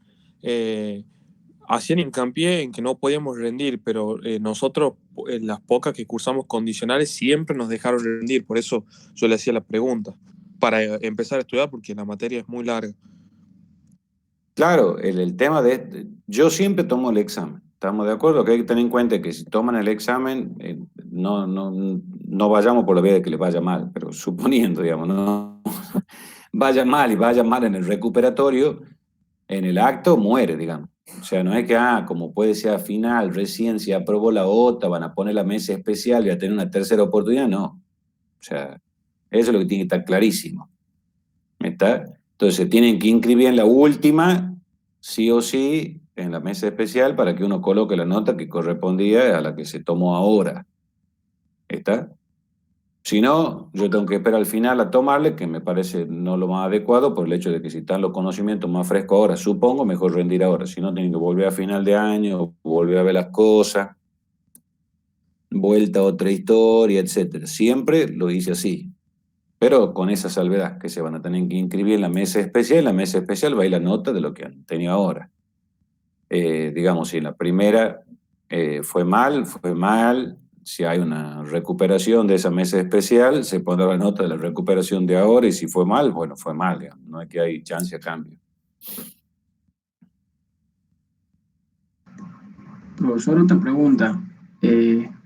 hacían hincapié en que no podíamos rendir, pero nosotros, las pocas que cursamos condicionales, siempre nos dejaron rendir. Por eso yo le hacía la pregunta, para empezar a estudiar, porque la materia es muy larga. Claro, el tema de... Yo siempre tomo el examen. ¿Estamos de acuerdo? Que hay que tener en cuenta que si toman el examen, no vayamos por la vía de que les vaya mal, pero suponiendo, digamos, no vaya mal y vaya mal en el recuperatorio, en el acto muere, digamos. O sea, no es que, como puede ser a final, recién se aprobó la OTA, van a poner la mesa especial y a tener una tercera oportunidad, no. O sea, eso es lo que tiene que estar clarísimo. ¿Está? Entonces se tienen que inscribir en la última, sí o sí, en la mesa especial para que uno coloque la nota que correspondía a la que se tomó ahora. ¿Está? Si no, yo tengo que esperar al final a tomarle, que me parece no lo más adecuado por el hecho de que si están los conocimientos más frescos ahora, supongo, mejor rendir ahora. Si no, tienen que volver a final de año, volver a ver las cosas, vuelta a otra historia, etcétera. Siempre lo hice así. Pero con esa salvedad, que se van a tener que inscribir en la mesa especial, en la mesa especial va a ir la nota de lo que han tenido ahora. Digamos, si en la primera fue mal, si hay una recuperación de esa mesa especial, se pondrá la nota de la recuperación de ahora, y si fue mal, bueno, fue mal, digamos. No es que hay chance a cambio. Profesor, otra pregunta.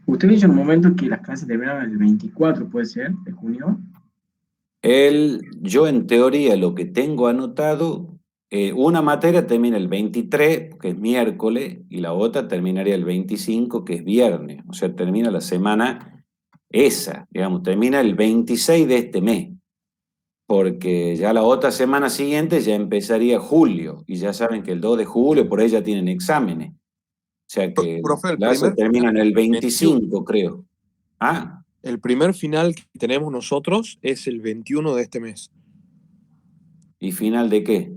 Usted dijo en un momento que las clases terminaban el 24, ¿puede ser? ¿De junio? Yo en teoría lo que tengo anotado, una materia termina el 23, que es miércoles, y la otra terminaría el 25, que es viernes. O sea, termina la semana esa, digamos, termina el 26 de este mes, porque ya la otra semana siguiente ya empezaría julio, y ya saben que el 2 de julio por ahí ya tienen exámenes. O sea que las Profe, clases terminan el 21. 25, creo. El primer final que tenemos nosotros es el 21 de este mes, ¿Y final de qué?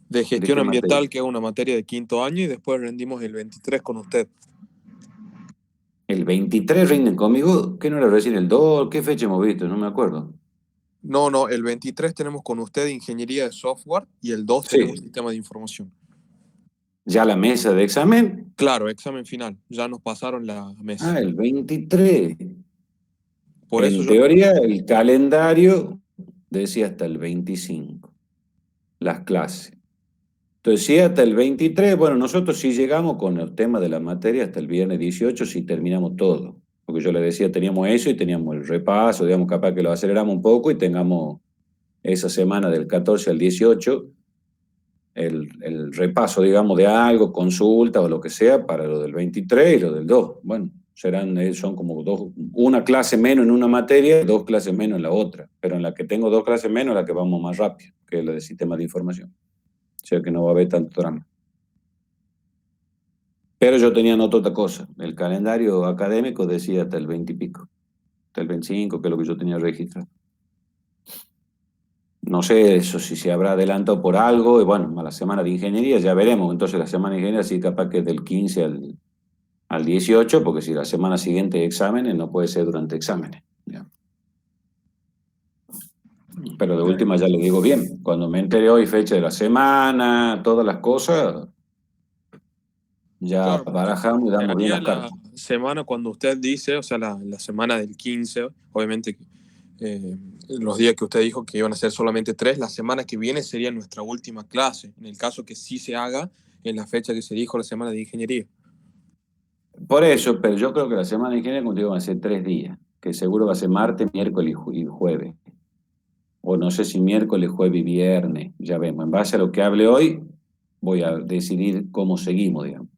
de ¿De gestión qué materia? ambiental, que es una materia de quinto año, y después rendimos el 23 con usted. El 23 rinden conmigo, ¿qué no era recién el 2? ¿Qué fecha hemos visto? No me acuerdo. No, el 23 tenemos con usted ingeniería de software y el 2 Sí. tenemos sistema de información. ¿Ya la mesa de examen? Claro, examen final. Ya nos pasaron la mesa. Ah, el 23. Por eso En yo... teoría, el calendario decía hasta el 25, las clases. Entonces, sí, hasta el 23, bueno, nosotros sí llegamos con el tema de la materia hasta el viernes 18, sí terminamos todo. Porque yo le decía, teníamos eso y teníamos el repaso, digamos, capaz que lo aceleramos un poco y tengamos esa semana del 14 al 18 el repaso, digamos, de algo, consulta o lo que sea para lo del 23 y lo del 2. Bueno, son como una clase menos en una materia, 2 clases menos en la otra. Pero en la que tengo 2 clases menos, la que vamos más rápido, que es la de sistemas de información. O sea que no va a haber tanto drama. Pero yo tenía nota otra cosa. El calendario académico decía hasta el 20 y pico, hasta el 25, que es lo que yo tenía registrado. No sé eso si se habrá adelantado por algo, y bueno, a la semana de ingeniería ya veremos. Entonces la semana de ingeniería sí capaz que es del 15 al 18, porque si la semana siguiente hay exámenes, no puede ser durante exámenes. ¿Ya? Pero de última ya le digo bien, cuando me enteré hoy fecha de la semana, todas las cosas, ya Claro, barajamos y damos bien sería las la cartas. semana cuando usted dice, o sea, la semana del 15, obviamente los días que usted dijo que iban a ser solamente 3, la semana que viene sería nuestra última clase, en el caso que sí se haga en la fecha que se dijo la semana de ingeniería. Por eso, pero yo creo que la semana de ingeniería contigo van a ser 3 días, que seguro va a ser martes, miércoles y jueves. O no sé si miércoles, jueves y viernes, ya vemos. En base a lo que hable hoy, voy a decidir cómo seguimos, digamos.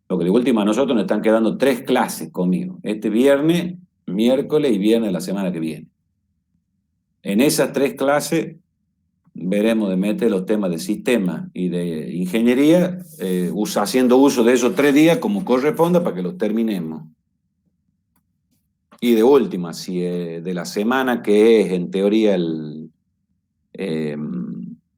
Lo que de última a nosotros nos están quedando 3 clases conmigo. Este viernes, miércoles y viernes de la semana que viene. En esas 3 clases veremos de meter los temas de sistema y de ingeniería, haciendo uso de esos 3 días como corresponda para que los terminemos. Y de última, si de la semana que es en teoría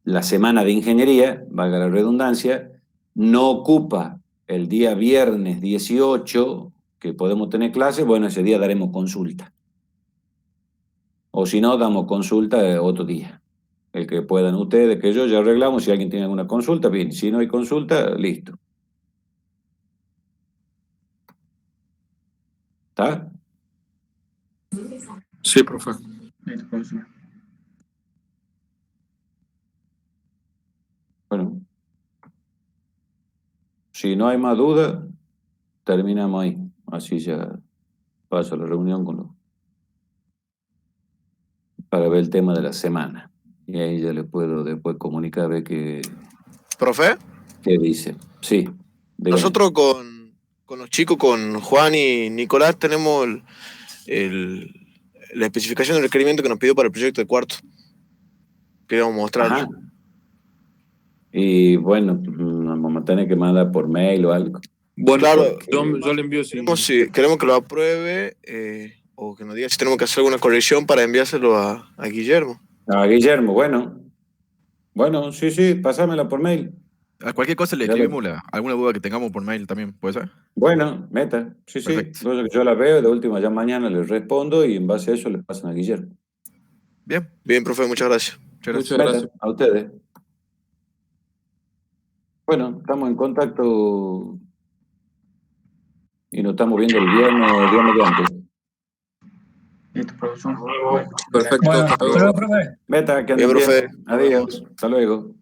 la semana de ingeniería, valga la redundancia, no ocupa el día viernes 18, que podemos tener clase, bueno, ese día daremos consulta. O si no, damos consulta otro día. El que puedan ustedes, que yo ya arreglamos, si alguien tiene alguna consulta, bien, si no hay consulta, listo. ¿Está? Sí, profe. Listo, profesor. Bueno, si no hay más duda, terminamos ahí. Así ya paso a la reunión para ver el tema de la semana. Y ahí ya le puedo después comunicar a ver qué ¿Profe? dice. Sí, dígame. Nosotros con los chicos, con Juan y Nicolás, tenemos la especificación del requerimiento que nos pidió para el proyecto de cuarto. Queríamos mostrarlo. Ajá. Y bueno, vamos a tener que mandar por mail o algo. Bueno, Claro, yo le envío queremos que lo apruebe o que nos diga si tenemos que hacer alguna corrección para enviárselo a Guillermo. A Guillermo, bueno, sí, pásamela por mail. A cualquier cosa le Ya escribimos alguna duda que tengamos por mail también, ¿puede ser? Bueno, meta, sí. Perfecto. Entonces yo la veo, de última ya mañana les respondo y en base a eso les pasan a Guillermo. Bien, profe, muchas gracias. Muchas Meta, gracias. a ustedes. Bueno, estamos en contacto y nos estamos viendo el viernes, Dios mediante. Listo, profesor. Perfecto. Bueno, hasta hasta luego. luego, profe. Meta, que Bien, anden profe. bien. Adiós, hasta luego.